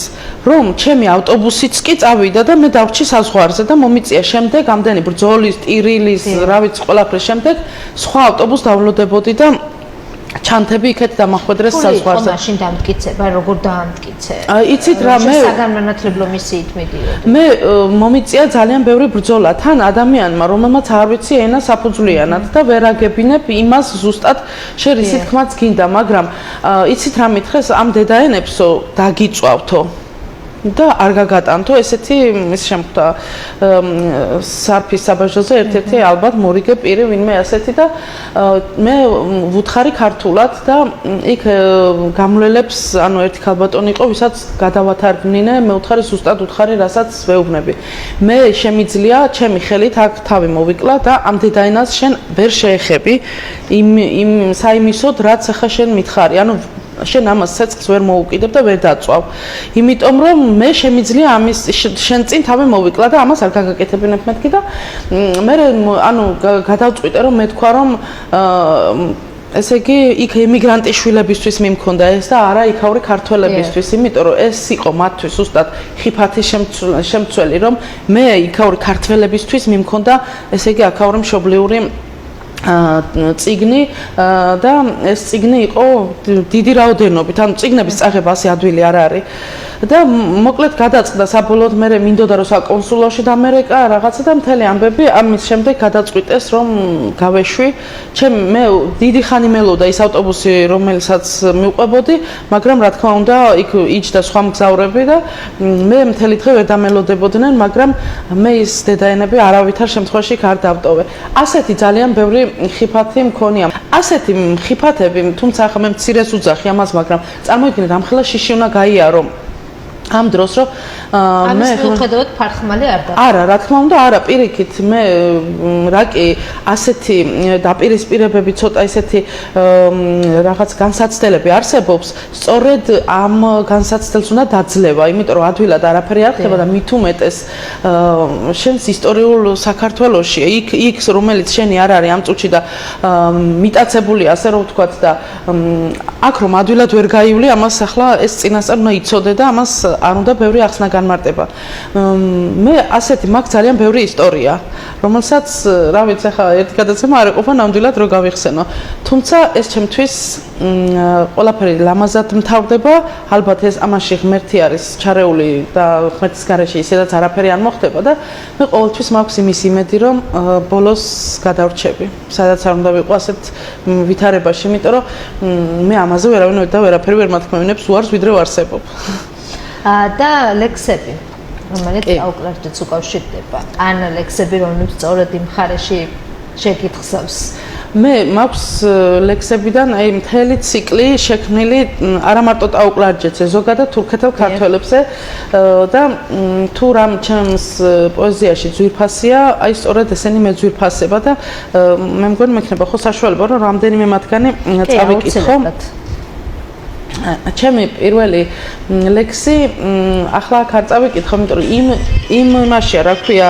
რომ ჩემი ავტობუსიც კი წავიდა და მე დავრჩი საზღვარზე და მომიწია შემდეგ ამდენი ბრძოლის ტირილის რა ვიცი ყველაფრის შემდეგ სხვა ავტობუსს დავლოდებოდი და ჩანთები იქეთ დამახვედრეს საზღვარზე. მაშინ დამტკიცება, როგორ დაამტკიცე? იცით რა მე საგანმანათლებლო მისიით მიდიოდი. მე მომიწია ძალიან ბევრი ბრძოლა თან ადამიანმა, რომელმაც არ ვიცი ენა საფუძვლიანად და ვერ აგებინებ იმას ზუსტად შერისით ხმაც გინდა, მაგრამ იცით რა მითხეს ამ დედაენებსო დაგიწვავთო. და არ გაგატანთო ესეთი ის შემხვდა სარფის საბაჟოზე ერთ-ერთი ალბათ მორიგე პირი ვინმე ასეთი და მე ვუთხარი ქართულად და იქ გამლელებს ანუ ერთი ქალბატონი იყო ვისაც გადავათარგმნინე მე ვუთხარი ზუსტად ვუთხარი რასაც ვეუბნები მე შემიძლია ჩემი ხელით აქ თავი მოვიკლა და ამ დედაენას შენ ვერ შეეხები იმ საიმისოდ რაც ახლა შენ მითხარი ანუ შენ ამას ცეცხლს ვერ მოუკიდებ და ვერ დაწვავ. იმიტომ რომ მე შემიძლია ამის შენ წინ თავი მოვიკლა და ამას არ გაგაკეთებინებ მეთქი და მე ანუ გადავწყვიტე რომ მე თქვა რომ ესე იგი იქ ემიგრანტის შვილებისთვის მიმქონდა ეს და არა იქაური ქართველებისთვის, იმიტომ რომ ეს იყო მათთვის ზუსტად ხიფათის შემცველი რომ მე იქაური ქართველებისთვის მიმქონდა ესე იგი აქაური მშობლიური წიგნი და ეს წიგნი იყო დიდი რაოდენობით, ანუ წიგნების წაღება ასე ადვილი არ არის. და მოკლედ გადაწყდა საბოლოოდ მე მინდოდა რომ საკონსულოში დამერეკა რაღაცა და მთელი ამბები ამის შემდეგ გადაწყვიტეს რომ გავეშვი. მე დიდი ხანი მელოდა ის ავტობუსი რომელსაც მივყვებოდი, მაგრამ რა თქმა უნდა იქ იჯდა სხვა მგზავრები და მე მთელი დღე ვერ დამელოდებოდნენ, მაგრამ მე ის დედაენები არავითარ შემთხვევაში არ დავტოვე. ასეთი ძალიან ბევრი ხიფათი მქონია. ასეთი ხიფათები, თუმცა ახლა მე მცირეს უძახი ამას, მაგრამ წარმოიდგინეთ ამ ხელა შიში უნდა გაიარო. ამ დროს რომ მე მიუხედავად ფარხმალი არ და არა რა თქმა უნდა არა პირიქით მე რაკი ასეთი დაპირისპირებები ცოტა ესეთი რაღაც განსაცდელები არსებობს სწორედ ამ განსაცდელს უნდა დაძლევა იმიტომ რომ ადვილად არაფერი არ ხდება და მით უმეტეს შენს ისტორიულ საქართველოში იქ რომელიც შენი არ არის ამ წუთში და მიტაცებული ასე რომ ვთქვათ და აქ რომ ადვილად ვერ გაივლი ამას ახლა ეს წინასწარ უნდა იცოდე და ამას არ უნდა ბევრი ახსნა განმარტება. მე ასეთი მაქვს ძალიან ბევრი ისტორია, რომელსაც რა ვიცი ახლა ერთი გადაცემა არ ეყოფა ნამდვილად რო გავიხსენო. თუმცა ეს ჩემთვის ყველაფერი ლამაზად მთავრდება, ალბათ ეს ამაში ღმერთი არის ჩარეული და ღმერთის გარეშე ისედაც არაფერი არ მოხდება და მე ყოველთვის მაქვს იმის იმედი რომ ბოლოს გადავრჩები. სადაც არ უნდა ვიყო ასეთ ვითარებაში, იმიტომ რომ მე ამაზე ვერავინ და ვერაფერი ვერ მათქმევინებს უარს ვიდრე ვარსებობ. და ლექსები, რომელიც აუკლარჯეთს უკავშირდება. ან ლექსები, რომლებიც სწორედ იმ მხარეში შეკითხავს. მე მაქვს ლექსებიდან აი მთელი ციკლი შექმნილი არა მარტო ტაუკლარჯეთზე, ზოგადად თურქეთელ ქართველებზე და თუ რამ ჩემს პოეზიაში ძვირფასია, აი სწორედ ესენი მეძვირფასება და მე მგონი მექნება ხო საშუალება რომ რამდენიმე მათგანი წავიკითხო. ჩემი პირველი ლექსი ახლა აქ არ წავიკითხო, იმიტომ რომ იმ იმაშია, რა ქვია,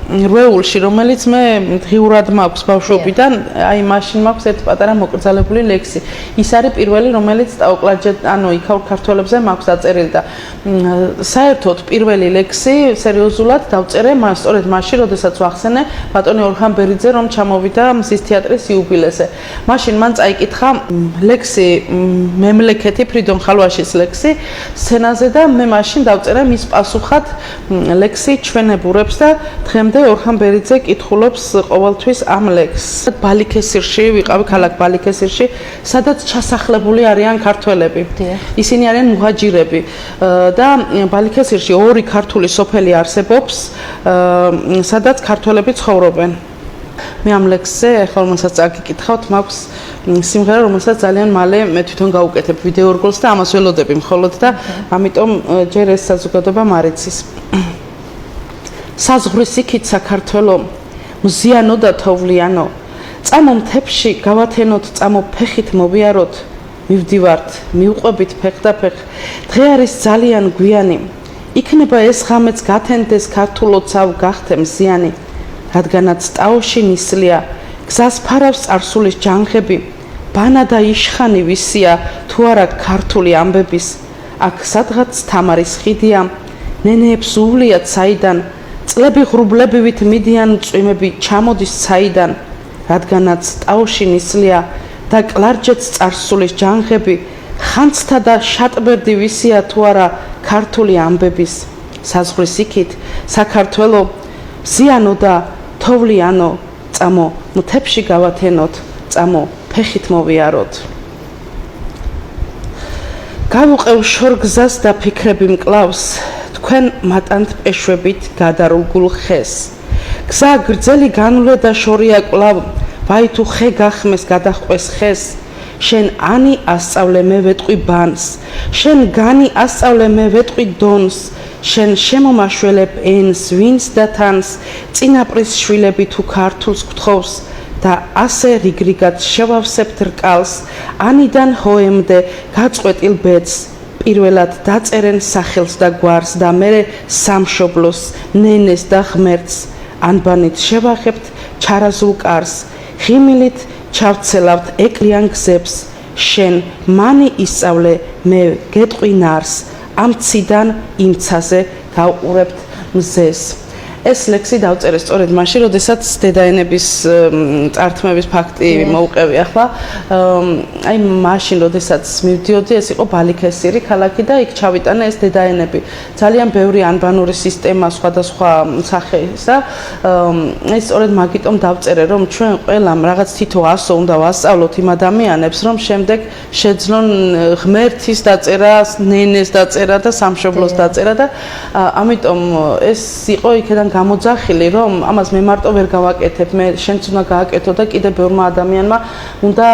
რვეულში, რომელიც მე დღიურად მაქვს ბავშვობიდან, აი მაშინ მაქვს ერთი პატარა მოკრძალებული ლექსი. ის არის პირველი, რომელიც ტაუკლარჯეთ, ანუ იქაურ ქართველებზე მაქვს დაწერილი და საერთოდ პირველი ლექსი სერიოზულად დავწერე სწორედ მაშინ, როდესაც ვახსენე ბატონი ორხან ბერიძე რომ ჩამოვიდა მზის თეატრის იუბილეზე. მაშინ მან წაიკითხა ლექსი მემლექეთი ფრიდონ ხალვაშის ლექსი სცენაზე და მე მაშინ დავწერე მის პასუხად ლექსი ჩვენებურებს და დღემდე ორხან ბერიძე კითხულობს ყოველთვის ამ ლექსს. ბალიქესირში ვიყავი, ქალაქ ბალიქესირში, სადაც ჩასახლებული არიან ქართველები. ისინი არიან მუჰაჯირები და ბალიქესირში ორი ქართული სოფელი არსებობს, სადაც ქართველები ცხოვრობენ. მე ამ ლექსზე ახლა რომელსაც წაგიკითხავთ, მაქვს სიმღერა, რომელსაც ძალიან მალე მე თვითონ გავუკეთებ ვიდეო რგოლს და ამას ველოდები მხოლოდ და ამიტომ ჯერ ეს საზოგადოება მარიცის. საზღვრის იქით საქართველო, მზიანო და თოვლიანო, წამო მთებში გავათენოთ, წამო ფეხით მოვიაროთ, მივდივართ, მივყვებით ფეხ და ფეხ, დღე არის ძალიან გვიანი, იქნება ეს ღამეც გათენდეს ქართულოცავ გახდე მზიანი, რადგანაც ტაოში ნისლია, გზას ფარავს წარსულის ჯანღები, ბანა და იშხანი ვისია, თუ არა ქართული ამბების, აქ სადღაც თამარის ხიდია, ნენეებს უვლიათ საიდან, წლები ღრუბლებივით მიდიან წვიმები ჩამოდის საიდან, რადგანაც ტაოში ნისლია და კლარჯეთს წარსულის ჯანღები, ხანცთა და შატბერდი ვისია, თუ არა ქართული ამბების, საზღვრის იქით საქართველო, მზიანო და თოვლიანო, წამო მთებში გავათენოთ, წამო ფეხით მოვიაროთ. გავუყევ შორგზას და ფიქრები მკლავს, თქვენ მატანთ პეშვებით გადარულგულ ხეს. გზა გრძელი განვლე და შორია კვლავ, ვაი თუ ხე გახმეს გადახვეს ხეს. შენ ანი ასწავლე მე ვეტყვი ბანს, შენ განი ასწავლე მე ვეტყვი დონს, შენ შემომაშველებ ენს ვინს და თანს, წინაპრის შვილები თუ ქართულს გთხოვს და ასე რიგრიგად შევავსებთ რკალს, ანიდან ჰოემდე გაწყვეტილ ბედს, პირველად დაწერენ სახელს და გვარს და მერე სამშობლოს, ნენეს და ღმერთს, ანბანით შევახებთ ჩარაზულ კარს, ღიმილით ჩავცელავთ ეკლიან გზებს, შენ მანი ისწავლე მე გეტყვი ნარს, ამ ციდან იმ ცაზე გავყურებთ მზეს. ეს ლექსი დავწერე სწორედ მაშინ, როდესაც დედაენების წართმების ფაქტი მოვუყევი ახლა. აი მაშინ, როდესაც მივდიოდი, ეს იყო ბალიქესირი ქალაქი და იქ ჩავიტანე ეს დედაენები. ძალიან ბევრი ანბანური სისტემა სხვადასხვა სახისა. ეს სწორედ მაგიტომ დავწერე, რომ ჩვენ ყველამ რაღაც თითო ასო უნდა ვასწავლოთ იმ ადამიანებს, რომ შემდეგ შეძლონ ღმერთის დაწერა, ნენეს დაწერა და სამშობლოს დაწერა და ამიტომ ეს იყო იქიდან გამოძახილი, რომ ამას მე მარტო ვერ გავაკეთებ, მე შენც უნდა გააკეთო და კიდე ბევრმა ადამიანმა უნდა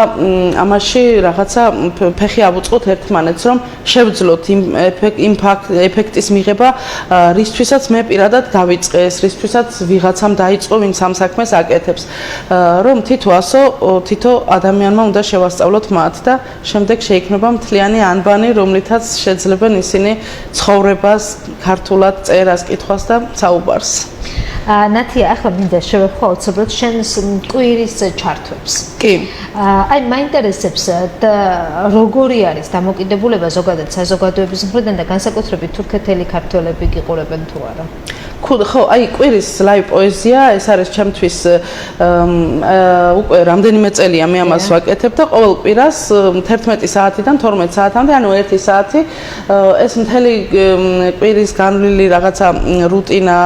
ამაში რაღაცა ფეხი ავუწყოთ ერთმანეთს, რომ შევძლოთ იმ ეფექტის მიღება, რისთვისაც მე პირადად გავიწყე ეს, რისთვისაც ვიღაცამ დაიწყო, ვინც ამ საქმეს აკეთებს, რომ თითო ადამიანმა უნდა შევასწავლოთ მათ და შემდეგ შეიქმნება მთლიანი ანბანი, რომლითაც შეძლებენ ისინი ცხოვრებას, ქართულად წერას, კითხვას და საუბარს. ნათია, ახლა მინდა შევეხო უცებრად შენს კვირის ჩართვებს. კი. აი მაინტერესებს როგორი არის დამოკიდებულება ზოგადად საზოგადოების მხრიდან და განსაკუთრებით თურქეთელი ქართველები გიყურებენ თუ არა? ხო, აი კვირის ლაივ პოეზია, ეს არის ჩემთვის უკვე რამდენიმე წელია მე ამას ვაკეთებ და ყოველ კვირას 11 საათიდან 12 საათამდე, ანუ 1 საათი ეს მთელი კვირის განვლილი რაღაცა რუტინა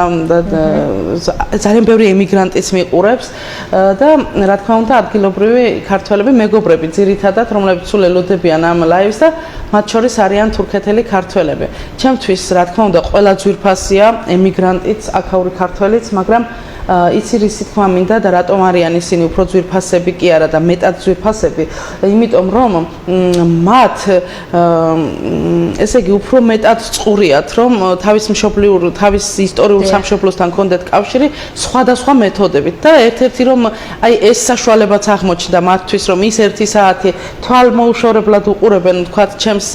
ძალიან ბევრი ემიგრანტიც მიყურებს და რა თქმა უნდა ადგილობრივი ქართველები, მეგობრები ძირითადად, რომლებიც სულ ელოდებიან ამ ლაივს და მათ შორის არიან თურქეთელი ქართველები. ჩემთვის რა თქმა უნდა ყველა ძვირფასია ემიგრანტიც, აქაური ქართველიც, მაგრამ იცი რისი თქმა მინდა და რატომ არიან ისინი უფრო ძვირფასები კი არა და მეტად ძვირფასები, იმიტომ რომ მათ ესე იგი უფრო მეტად წყურიათ, რომ თავის მშობლიურ, თავის ისტორიულ სამშობლოსთან კონდეთ კავშირი სხვადასხვა მეთოდებით და ერთ-ერთი რომ აი ეს საშუალებაც აღმოჩნდა მათთვის, რომ ის 1 საათი თვალმოუშორებლად უყურებენ, თქვათ, ჩემს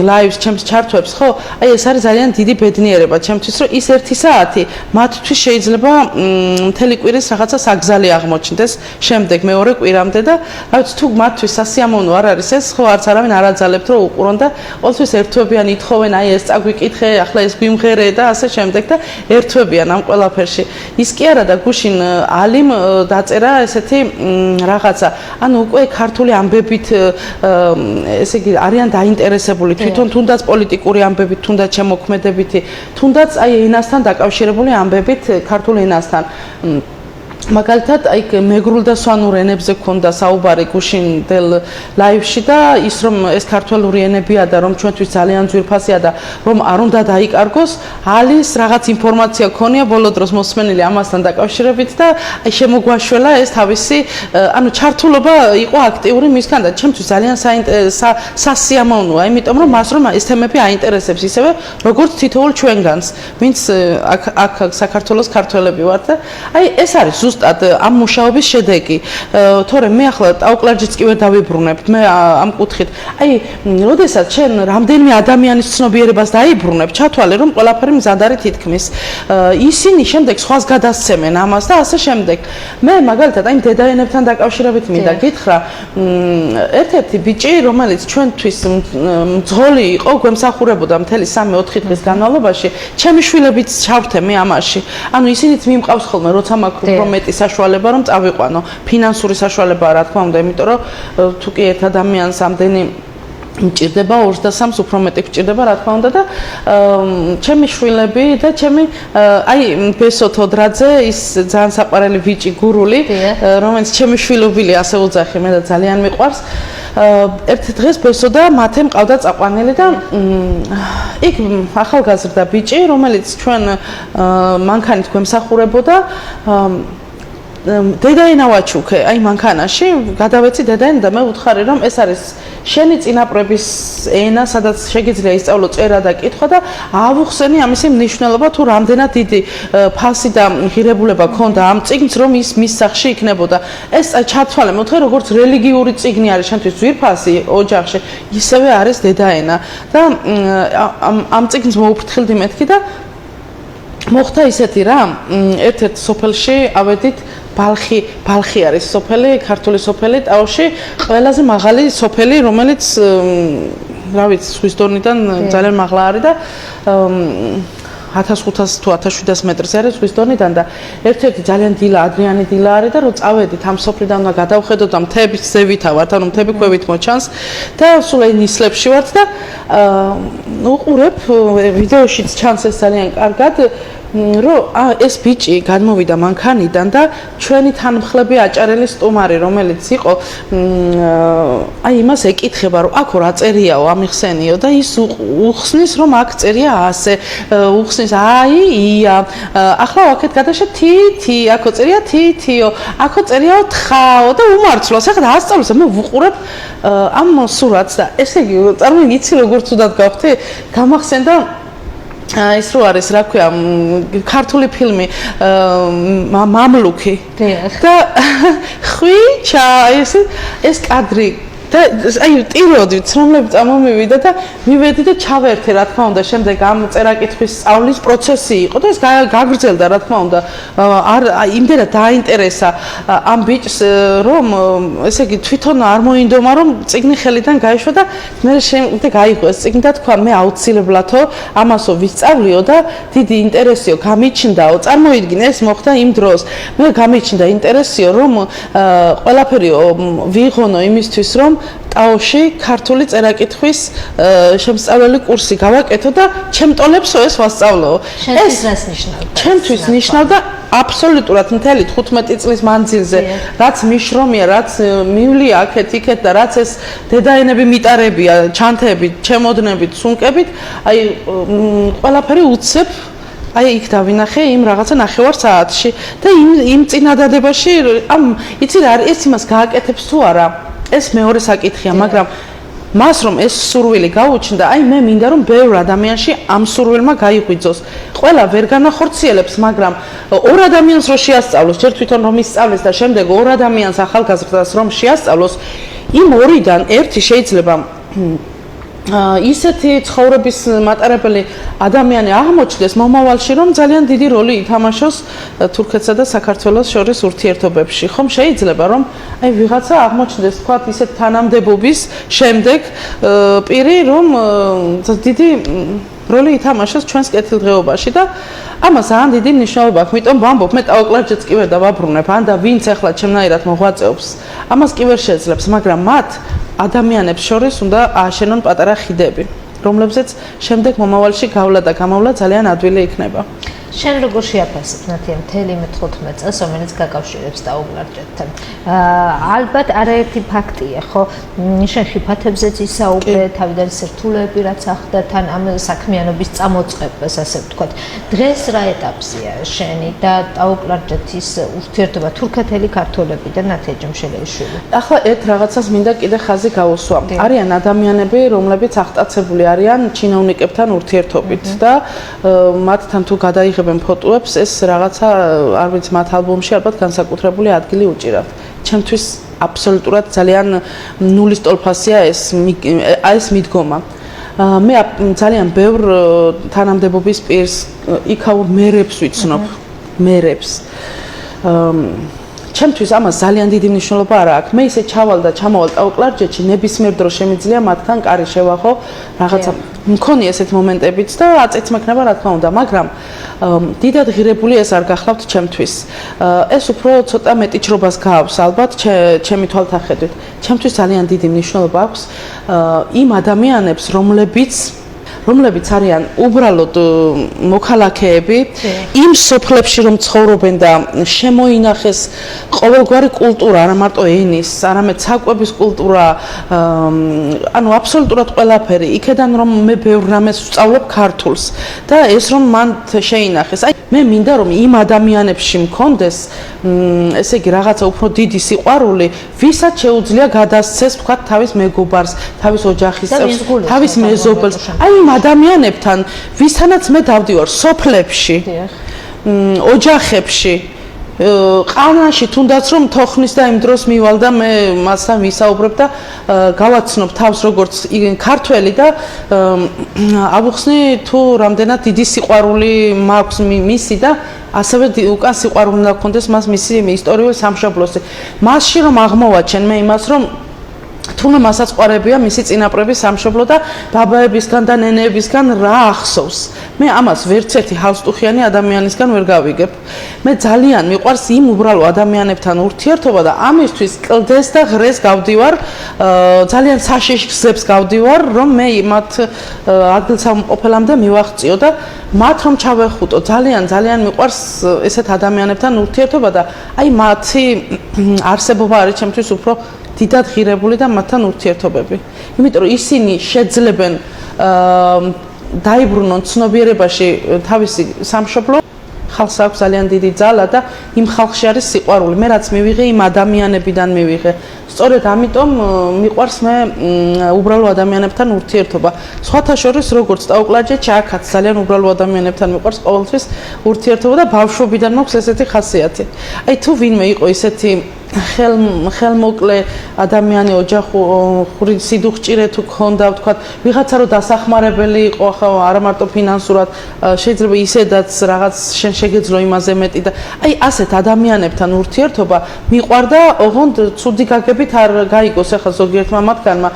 ლაივს, ჩემს ჩართვებს, ხო? აი ეს არის ძალიან დიდი ბედნიერება ჩემთვის, რომ ის 1 საათი მათთვის შეიძლება მთელი კვირის რაღაცა საგზალი აღმოჩნდეს შემდეგ მეორე კვირამდე და რა ვიცი თუ მათთვის სასიამოვნო არ არის ეს, ხო, არც არავინ არ აძალებთ რომ უყურონ და ყოველთვის ერთვებიან, ითხოვენ, აი ეს წაგვიკითხე, ახლა ეს გვიმღერე და ასე შემდეგ და ერთვებიან ამ ყველაფერში. ის კი არა და გუშინ ალიმ დაწერა ესეთი რაღაცა, ანუ უკვე ქართული ამბებით ესე იგი არიან დაინტერესებული თვითონ თუნდაც პოლიტიკური ამბებით, თუნდაც შემოქმედებითი, თუნდაც აი ენასთან დაკავშირებული ამბებით ქართულ ენასთან. მაგალითად, აი მეგრულ და სვანურ ენებზე ქონდა საუბარი გუშინდელ ლაივში და ის რომ ეს ქართველური ენებია და რომ ჩვენთვის ძალიან ძვირფასია და რომ არ უნდა დაიკარგოს, ალის რაღაც ინფორმაცია ქონია ბოლო დროს მოსმენილი ამასთან დაკავშირებით და აი შემოგვაშველა ეს თავისი, ანუ ჩართულობა იყო აქტიური მისგან და ჩემთვის ძალიან სასიამოვნოა, იმიტომ რომ მას რომ ეს თემები აინტერესებს ისევე როგორც თითოეულ ჩვენგანს, ვინც აქ საქართველოს ქართველები ვართ და აი ეს არის ზუსტად ამ მუშაობის შედეგი. თორემ მე ახლა ტაუკლარჯიც კი ვერ დავიბრუნებ. მე ამ კუთხით, აი, როდესაც შენ რამდენიმე ადამიანის ცნობიერებას დაიბრუნებ, ჩათვალე რომ ყველაფერი მზად არის თითქმის. ისინი შემდეგ სხვას გადასცემენ ამას და ასე შემდეგ. მე მაგალითად აი დედაენებთან დაკავშირებით მინდა გითხრა, ერთ-ერთი ბიჭი, რომელიც ჩვენთვის მძღოლი იყო, გვემსახურებოდა მთელი 3-4 დღის განმავლობაში, ჩემი შვილებიც ჩავთე მე ამაში. ანუ ისინიც მიმყავს ხოლმე, როცა მაქვს უფრო მეტი საშუალება რომ წავიყვანო, ფინანსური საშუალება რა თქმა უნდა, იმიტომ რომ თუ კი ერთ ადამიანს ამდენი მჭირდება 2-3-ს უფრო მეტი გჭირდება რა თქმა უნდა და ჩემი შვილები და ჩემი აი ბესო თოდრაძე ის ძალიან საყვარელი ბიჭი გურული რომელიც ჩემი შვილობილი ასე უძახი მე და ძალიან მიყვარს ერთ დღეს ბესო და მათე მყავდა წაყვანილი და იქ ახალგაზრდა ბიჭი რომელიც ჩვენ მანქანით გვემსახურებოდა დედაენა ვაჩუქე, აი მანქანაში გადავეცი დედაენა და მე ვუთხარი რომ ეს არის შენი წინაპრების ენა, სადაც შეგიძლია ისწავლო წერა და კითხვა და ავუხსენი ამისი მნიშვნელობა თუ რამდენად დიდი ფასი და ღირებულება ქონდა ამ წიგნს რომ ის მის სახში იქნებოდა. ეს ჩათვალე, მე ვუთხარი როგორც რელიგიური წიგნი არის შენთვის ძვირფასი ოჯახში, ისევე არის დედაენა და ამ წიგნს მოუფრთხილდი მეთქი და მოხდა ისეთი რა, ერთ-ერთ სოფელში ავედით ბალხი არის სოფელი, ქართული სოფელი, ტაოში ყველაზე მაღალი სოფელი, რომელიც რა ვიცი, ზღვის დონიდან ძალიან მაღლა არის და 1500 თუ 1700 მეტრზე არის ზღვის დონიდან და ერთ-ერთი ძალიან დილა, ადრიანი დილა არის და რო წავედით ამ სოფლიდან უნდა გადავხედოთ და მთების ზევითა ვართ, ანუ მთები ქვევით მოჩანს და სულ აი ნისლებში ვართ და უყურებ ვიდეოშიც ჩანს ეს ძალიან კარგად რომ ეს ბიჭი გადმოვიდა მანქანიდან და ჩვენი თანმხლები აჭარელი სტუმარი რომელიც იყო აი იმას ეკითხება რომ აქ რა წერიაო ამიხსენიო და ის უხსნის რომ აქ წერია ასე უხსნის აი ია ახლა აქეთ გადაშე თი აქო წერია თიო აქო წერიაო თხაო და უმართლოს ახლა ასწავლოს მე ვუყურებ ამ სურათს და ესე იგი წარმოიდგინე იცი როგორ ცუდად გავხდი გამახსენდა ის რო არის რა ქვია ქართული ფილმი მამლუქი და ხვიჩა ეს კადრი და აი ტიროდი ცრომლები წამომივიდა და მივედი და ჩავერთე რა თქმა უნდა შემდეგ ამ წერა-კითხვის სწავლის პროცესი იყო და ეს გაგრძელდა რა თქმა უნდა არ იმდენად დააინტერესა ამ ბიჭს რომ ესე იგი თვითონ არ მოინდომა რომ წიგნი ხელიდან გაეშვა და მე შემდეგ გაიღო ეს წიგნი და თქვა მე აუცილებლადო ამასო ვისწავლიო და დიდი ინტერესიო გამიჩნდაო წარმოიდგინე ეს მოხდა იმ დროს მე გამიჩნდა ინტერესიო რომ ყველაფერიო ვიღონო იმისთვის რომ ტაოში ქართული წერა-კითხვის შემსწავლელი კურსი გავაკეთო და ჩემტოლებსო ეს ვასწავლო. ეს რას ნიშნავდა? ჩემთვის ნიშნავდა აბსოლუტურად მთელი 15 წლის მანძილზე, რაც მიშრომია, რაც მივლია აქეთ-იქეთ და რაც ეს დედაენები მიტარებია, ჩანთებით, ჩემოდნებით, სუნკებით, აი ყველაფერი უცებ აი იქ დავინახე იმ რაღაცა 9 საათში და იმ წინადადებაში იცი რა არის ეს იმას გააკეთებს თუ არა ეს მეორე საკითხია მაგრამ მას რომ ეს სურვილი გაუჩნდა აი მე მინდა რომ ბევრ ადამიანში ამ სურვილმა გაიღვიძოს ყველა ვერ განახორციელებს მაგრამ ორ ადამიანს რო შეასწავლოს ჯერ თვითონ რომ ისწავლეს და შემდეგ ორ ადამიანს ახალგაზრდას რომ შეასწავლოს იმ ორიდან ერთი შეიძლება ისეთი ცხოვრების მატარებელი ადამიანი აღმოჩნდეს მომავალში რომ ძალიან დიდი როლი ითამაშოს თურქეთსა და საქართველოს შორის ურთიერთობებში ხომ შეიძლება რომ აი ვიღაცა აღმოჩნდეს თქვა ისეთ თანამდებობის შემდეგ პირი რომ დიდი როლი ითამაშოს ჩვენს კეთილდღეობაში და ამას ძალიან დიდი მნიშვნელობა აქვს იმიტომ ვამბობ მე ტაოკლარჯეთს კი ვერ დავაბრუნებ ან და ვინც ახლა ჩემნაირად მოღვაწეობს ამას კი ვერ შეძლებს მაგრამ მათ ადამიანებს შორის უნდა ააშენონ პატარა ხიდები რომლებზეც შემდეგ მომავალში გავლა და გამოვლა ძალიან ადვილი იქნება შენ როგორ შეაფასებ ნათია მთელი 15 წელს რომელიც გაკავშირებს ტაოკლარჯეთთან ალბათ არაერთი ფაქტია ხო შენ ხიფათებზეც ისაუბრე თავიდან სირთულეები რაც ახდა თან ამ საქმიანობის წამოწყებას ასე ვთქვათ დღეს რა ეტაპზეა შენი და ტაოკლარჯეთის ურთიერთობა თურქეთელი ქართველები და ნათია ჯიმშელეიშვილი ახლა ერთ რაღაცას მინდა კიდე ხაზი გავუსვა არიან ადამიანები რომლებიც აღტაცებული არიან ჩინოვნიკებთან ურთიერთობით და მათთან თუ გადაიღებენ ფოტოებს ეს რაღაცა არ ვიცი მათ ალბომში ალბათ განსაკუთრებული ადგილი უჭირავთ. ჩემთვის აბსოლუტურად ძალიან ნულის ტოლფასია ეს მიდგომა. მე ძალიან ბევრ თანამდებობის პირს იქაურ მერებს ვიცნობ, მერებს. ჩემთვის ამას ძალიან დიდი მნიშვნელობა არ აქვს. მე ისე ჩავალ და ჩამოვალ ტაოკლარჯეთში ნებისმიერ დროს შემიძლია მათთან კარი შევახო რაღაცა მქონი ესეთ მომენტებიც და აწეც მექნება რა თქმა უნდა, მაგრამ დიდად ღირებული ეს არ გახლავთ ჩემთვის. ეს უფრო ცოტა მეტიჩრობას გააქვს ალბათ ჩემი თვალთახედვით. ჩემთვის ძალიან დიდი მნიშვნელობა აქვს იმ ადამიანებს, რომლებიც არიან უბრალოდ მოქალაქეები იმ სოფლებში რომ ცხოვრობენ და შემოინახეს ყოველგვარი კულტურა არა მარტო ენის, არამედ საკვების კულტურა, ანუ აბსოლუტურად ყველაფერი. იქედან რომ მე ბევრ რამეს ვსწავლობ ქართულს და ეს რომ მან შეინახეს. აი მე მინდა რომ იმ ადამიანებში მქონდეს ესე იგი რაღაცა უფრო დიდი სიყვარული, ვისაც შეუძლია გადასცეს თქვა თავის მეგობარს, თავის ოჯახის წევრს, თავის მეზობელს. აი იმ ადამიანებთან, ვისთანაც მე დავდივარ სოფლებში, ოჯახებში, ყანაში თუნდაც რომ თოხნის და იმ დროს მივალ და მე მასთან ვისაუბრებ და გავაცნობ თავს როგორც ქართველი და ავუხსნი თუ რამდენად დიდი სიყვარული მაქვს მისი და ასევე უკან სიყვარული უნდა გქონდეს მას მისი ისტორიული სამშობლოსი. მასში რომ აღმოვაჩენ მე იმას რომ თუნდაც მასაც ყვარებია მისი წინაპრების სამშობლო და ბაბაებისგან და ნენეებისგან რა ახსოვს. მე ამას ვერც ერთი ჰავსტუხიანი ადამიანისგან ვერ გავიგებ. მე ძალიან მიყვარს იმ უბრალო ადამიანებთან ურთიერთობა და ამისთვის კლდეს და ღრეს გავდივარ, ძალიან საშიში გზებს გავდივარ, რომ მე მათ ადგილსამყოფელამდე მივაღწიო და მათ რომ ჩავეხუტო. ძალიან მიყვარს ესეთ ადამიანებთან ურთიერთობა და აი მათი არსებობა არის ჩემთვის უფრო დიდად ღირებული და მათთან ურთიერთობები. იმიტომ რომ ისინი შეძლებენ დაიბრუნონ ცნობიერებაში თავისი სამშობლო, ხალხს აქვს ძალიან დიდი ძალა და იმ ხალხში არის სიყვარული. მე რაც მივიღე იმ ადამიანებიდან მივიღე. სწორედ ამიტომ მიყვარს მე უბრალო ადამიანებთან ურთიერთობა. სხვათა შორის როგორც ტაოკლარჯეთში აქაც ძალიან უბრალო ადამიანებთან მიყვარს ყოველთვის ურთიერთობა და ბავშვობიდან მაქვს ესეთი ხასიათი. აი თუ ვინმე იყო ისეთი ხელმოკლე ადამიანი ოჯახური სიდუხჭირე თუ ქონდა ვთქვათ ვიღაცა რო დასახმარებელი იყო ხო არა მარტო ფინანსურად შეიძლება ისედაც რაღაც შენ შეგეძლო იმაზე მეტი და აი ასეთ ადამიანებთან ურთიერთობა მიყვარდა ოღონდ ცუდი გაგებით არ გაიგოს ახლა ზოგიერთმა მათგანმა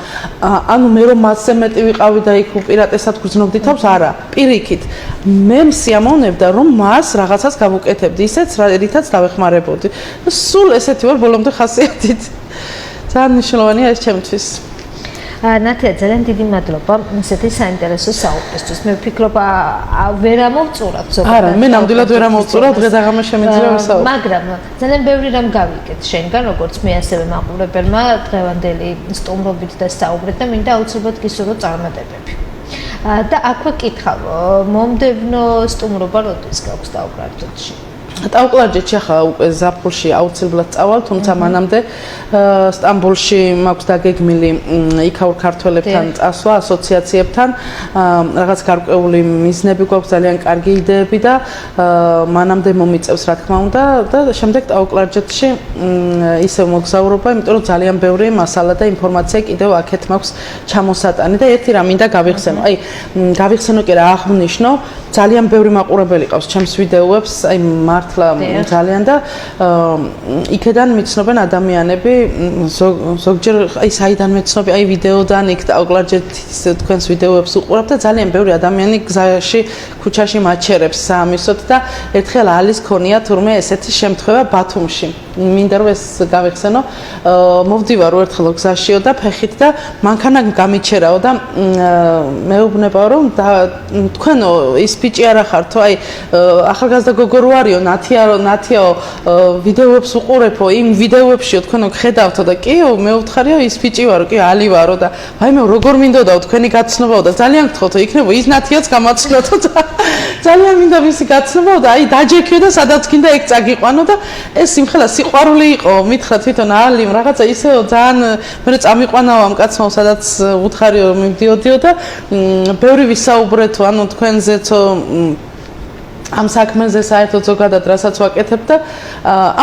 ანუ მე რომ მასზე მეტი ვიყავი და იქ უპირატესად გრძნობდი თავს არა პირიქით მე მსიამოვნებდა რომ მას რაღაცას გავუკეთებდი ისეც რითაც დავეხმარებოდი სულ ესეთი ვარ ბოლომდე ხასიათით ძალიან მნიშვნელოვანია ეს ჩემთვის ნათია ძალიან დიდი მადლობა ესეთი საინტერესო საუბრისთვის მე ვფიქრობ ვერ ამოვწურავთ ზოგადად არა მე ნამდვილად ვერ ამოვწურავ დღე-დაღამე შემიძლია ვისაუბროთ მაგრამ ძალიან ბევრი რამ გავიგეთ შენგან როგორც მე ასევე მაყურებელმა დღევანდელი სტუმრობით და საუბრეთ და მინდა აუცილებლად გისურვო წარმატებები და აქვე კითხავ, მომდევნო სტუმრობა როდის გაქვს ტაოკლარჯეთში? ტაოკლარჯეთში ახლა უკვე ზაფხულში აუცილებლად წავალ, თუმცა მანამდე სტამბოლში მაქვს დაგეგმილი იქაურ ქართველებთან წასვლა, ასოციაციებთან, რაღაც გარკვეული მიზნები გვაქვს, ძალიან კარგი იდეები და მანამდე მომიწევს რა თქმა უნდა და შემდეგ ტაოკლარჯეთში ისევ მოგზაურობა, იმიტომ რომ ძალიან ბევრი მასალა და ინფორმაცია კიდევ აქეთ მაქვს ჩამოსატანი და ერთი რამ მინდა გავიხსენო. აი, გავიხსენო კი რა აღნიშნო, ძალიან ბევრი მაყურებელი ყავს ჩემს ვიდეოებს, აი მართლა ძალიან და იქედან მიცნობენ ადამიანები ზოგჯერ აი საიდან მეცნობი აი ვიდეოდან იქ ტაოკლარჯეთის თქვენს ვიდეოებს უყურებ და ძალიან ბევრი ადამიანი გზაში ქუჩაში მაჩერებს საამისოდ და ერთხელ ალის ქონია თურმე ესეთი შემთხვევა ბათუმში მინდა რომ ეს გავიხსენო მოვდივარ ერთხელ გზაშიო და ფეხით და მანქანა გამიჩერაო და მეუბნებაო რომ თქვენო ის ბიჭი არა ხართო აი ახალგაზრდა გოგო რო არისო ნათიაო ვიდეოებს უყურებო იმ ვიდეოებშიო თქვენო ხედავთო და კიო მე ვთხარიო ის ბიჭი ვარო კი ალი ვარო და ვაიმე როგორ მინდოდაო თქვენი გაცნობაო და ძალიან გთხოვთო იქნებო ის ნათიაც გამაცნოთო ძალიან მინდა მისი გაცნობაო და აი დაჯექიო და სადაც გინდა ეგ წაგიყვანო და ეს სიმხელა სიყვარული იყო მითხრა თვითონ ალიმ რაღაცა ისეო ძალიან მე წამიყვანაო ამ კაცმა სადაც უთხარიო მივდიოდიო და ბევრი ვისაუბრეთო ანუ თქვენზეცო ამ საქმეზე საერთოდ ზოგადად რასაც ვაკეთებ და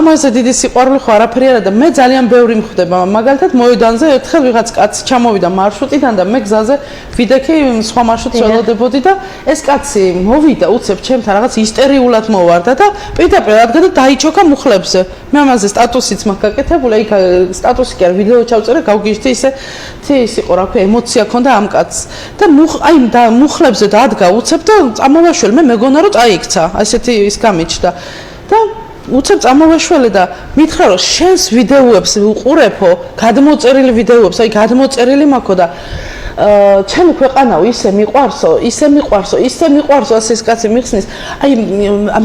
ამაზე დიდი სიყვარული ხო არაფერი არა და მე ძალიან ბევრი მხვდება მაგალითად მოედანზე ერთხელ ვიღაც კაცი ჩამოვიდა მარშრუტიდან და მე გზაზე ვიდექი სხვა მარშრუტს ველოდებოდი და ეს კაცი მოვიდა უცებ ჩემთან რაღაც ისტერიულად მოვარდა და პირდაპირ რადგან დაიჩოქა მუხლებზე მე ამაზე სტატუსიც მაქვს გაკეთებული იქ სტატუსი კი არა ვიდეო ჩავწერე გავგიჟდი ისე ის იყო რა ქვია ემოცია ქონდა ამ კაცს და აი მუხლებზე დადგა უცებ და წამოვაშველი მე მეგონა რომ წაიქცა ასეთი ის გამიჩნდა და უცებ წამოვაშველე და მითხრა რომ შენს ვიდეოებს უყურებო გადმოწერილი ვიდეოებს აი გადმოწერილი მაქვს და ჩემი ქვეყანაო ისე მიყვარსო ასე ეს კაცი მიხსნის აი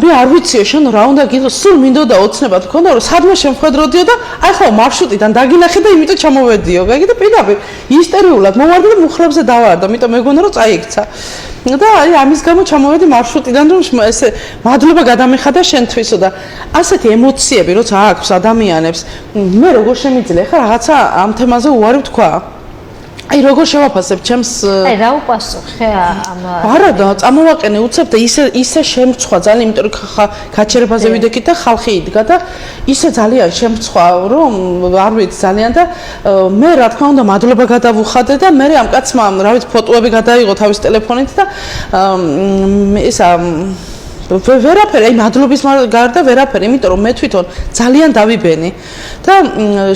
მე არ ვიციო შენ რა უნდა გითხო სულ მინდოდა ოცნებად მქონდა რომ სადმე შემხედროდიო და აი ხო მარშრუტიდან დაგინახე და იმიტომ ჩამოვედიო გაიგე და პირდაპირ ისტერიულად მოვარდა და მუხლებზე დავარდა იმიტომ მეგონა რომ წაიქცა და აი ამის გამო ჩამოვედი მარშრუტიდან რომ ესე მადლობა გადამეხადა შენთვისო და ასეთი ემოციები როცა აქვს ადამიანებს მე როგორ შემიძლია ხა რაღაცა ამ თემაზე უარი ვთქვა აი როგორ შევაფასებ ჩემს აი რა უპასუხე ამ არა და წამოვაყენე უცებ და ისე შემრცხვა ძალიან იმიტომ რომ გაჩერებაზე ვიდექით და ხალხი იდგა და ისე ძალიან შემრცხვა რომ არ ვიცი ძალიან და მე რა თქმა უნდა მადლობა გადავუხადე და მე ამ კაცმა რა ვიცი ფოტოები გადაიღო თავის ტელეფონით და ისა ვერაფერი, აი მადლობის გარდა ვერაფერი, იმიტომ რომ მე თვითონ ძალიან დავიბენი და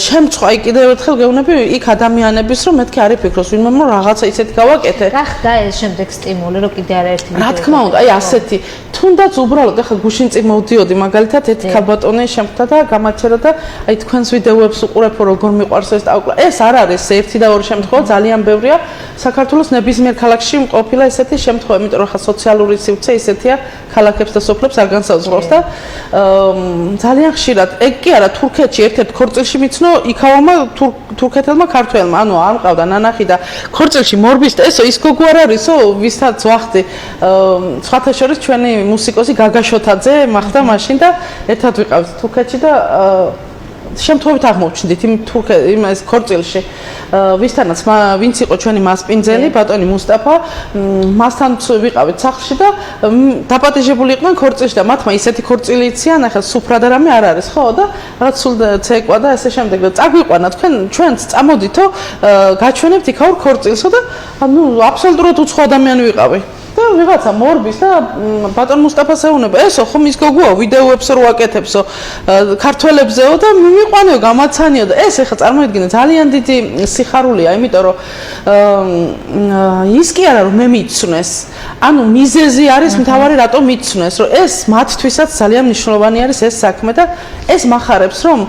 შემწყვა აი კიდევ ერთხელ გეუბნები იქ ადამიანების რომ მეთქი არ იფიქროს ვინმე რომ რაღაცა ისეთი გავაკეთე. გახდა ეს შემდეგ სტიმული რომ კიდე არაერთი რა თქმა უნდა, აი ასეთი თუნდაც უბრალოდ ახლა გუშინ წინ მოვდიოდი მაგალითად ერთი ქალბატონი შემხვდა და გამაჩერა და აი თქვენს ვიდეოებს უყურებო როგორ მიყვარს ეს ტაოკლარ. ეს არ არის ერთი და ორი შემთხვევა, ძალიან ბევრია საქართველოს ნებისმიერ ქალაქში ყოფილა ესეთი შემთხვევა, იმიტომ რომ ხა სოციალური სივრცე ისეთია ქალაქებს და სოფლებს არ განსაზღვრავს და ძალიან ხშირად ეგ კი არა თურქეთში ერთ-ერთ ქორწილში მიცნო იქავმა თურქეთელმა ქართველმა ანუ არ მყავდა ნანახი და ქორწილში მორბის და ესო ის გოგო არ არისო ვისაც ვახდი სხვათა შორის ჩვენი მუსიკოსი გაგა შოთაძე მახდა მაშინ და ერთად ვიყავით თურქეთში და შემთხვევით აღმოჩნდით იმ ეს ქორწილში ვისთანაც ვინც იყო ჩვენი მასპინძელი ბატონი მუსტაფა მასთან ვიყავით სახლში და დაპატეჟებული იყვნენ ქორწილში და მათმა ისეთი ქორწილი იციან ახლა სუფრა და რამე არ არის ხო და რაღაც სულ ცეკვა და ესე შემდეგ და წაგვიყვანა ჩვენც წამოდითო გაჩვენებთ იქაურ ქორწილსო და ანუ აბსოლუტურად უცხო ადამიანი ვიყავი და ვიღაცა მორბის და ბატონ მუსტაფას ეუბნება ესო ხომ ის გოგოა ვიდეოებს რო აკეთებსო ქართველებზეო და მივიყვანეო გამაცანიო და ეს ეხა წარმოიდგინე ძალიან დიდი სიხარულია იმიტომ რომ ის კი არა რომ მე მიცნეს ანუ მიზეზი არის მთავარი რატომ მიცნეს რომ ეს მათთვისაც ძალიან მნიშვნელოვანი არის ეს საქმე და ეს მახარებს რომ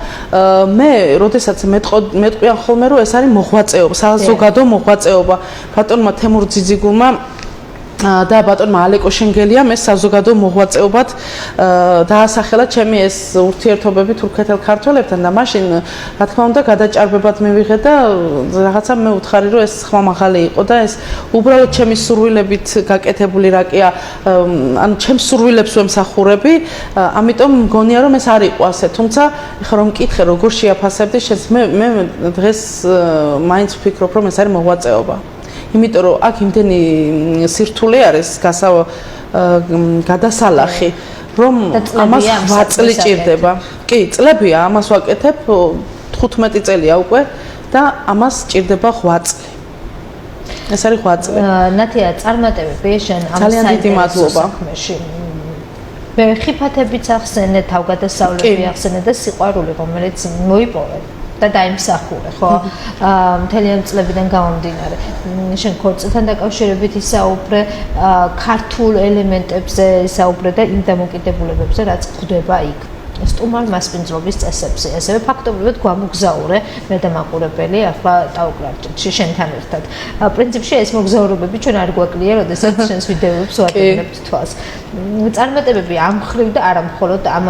მე როდესაც მეტყვიან ხოლმე რომ ეს არის მოღვაწეობა საზოგადო მოღვაწეობა ბატონმა თემურ ძიძიგულმა და ბატონმა ალეკო შენგელიამ ეს საზოგადო მოღვაწეობად დაასახელა ჩემი ეს ურთიერთობები თურქეთელ ქართველებთან და მაშინ რა თქმა უნდა გადაჭარბებად მივიღე და რაღაცა მე ვუთხარი რომ ეს ხმამაღალი იყო და ეს უბრალოდ ჩემი სურვილებით გაკეთებული რაკია ანუ ჩემს სურვილებს ვემსახურები ამიტომ მგონია რომ ეს არ იყო ასე თუმცა ეხლა რომ მკითხე როგორ შეაფასებდი შენს მე დღეს მაინც ვფიქრობ რომ ეს არის მოღვაწეობა იმიტომ რომ აქ იმდენი სირთულე არის გადასალახი რომ ამას 8 წელი ჭირდება. კი, წლებია, ამას ვაკეთებ 15 წელია უკვე და ამას ჭირდება 8 წელი. ეს არის 8 წელი. ნათია, წარმატებები შენ ამ საქმეში. მე ხიფათებიც ახსენე, თავგადასავლები ახსენე და სიყვარული, რომელიც მოიპოვე. და დაიმსახურე, ხო? მთელი ამ წლებიდან გამომდინარე. შენ ქორწილთან დაკავშირებით ისაუბრე, ქართულ ელემენტებზე ისაუბრე და იმ დამოკიდებულებებზე, რაც ხდება იქ. სტუმარ მასპინძლობის წესებზე. ასევე ფაქტობრივად გვამოგზაურე მე და მაყურებელი ახლა ტაუკლარჭეთში შენთან ერთად. პრინციპში ეს მოგზაურობები ჩვენ არ გვაკლია, როდესაც შენს ვიდეოებს ვატარებთ თვალს. წარმატებები ამ მხრივ და არა მხოლოდ ამ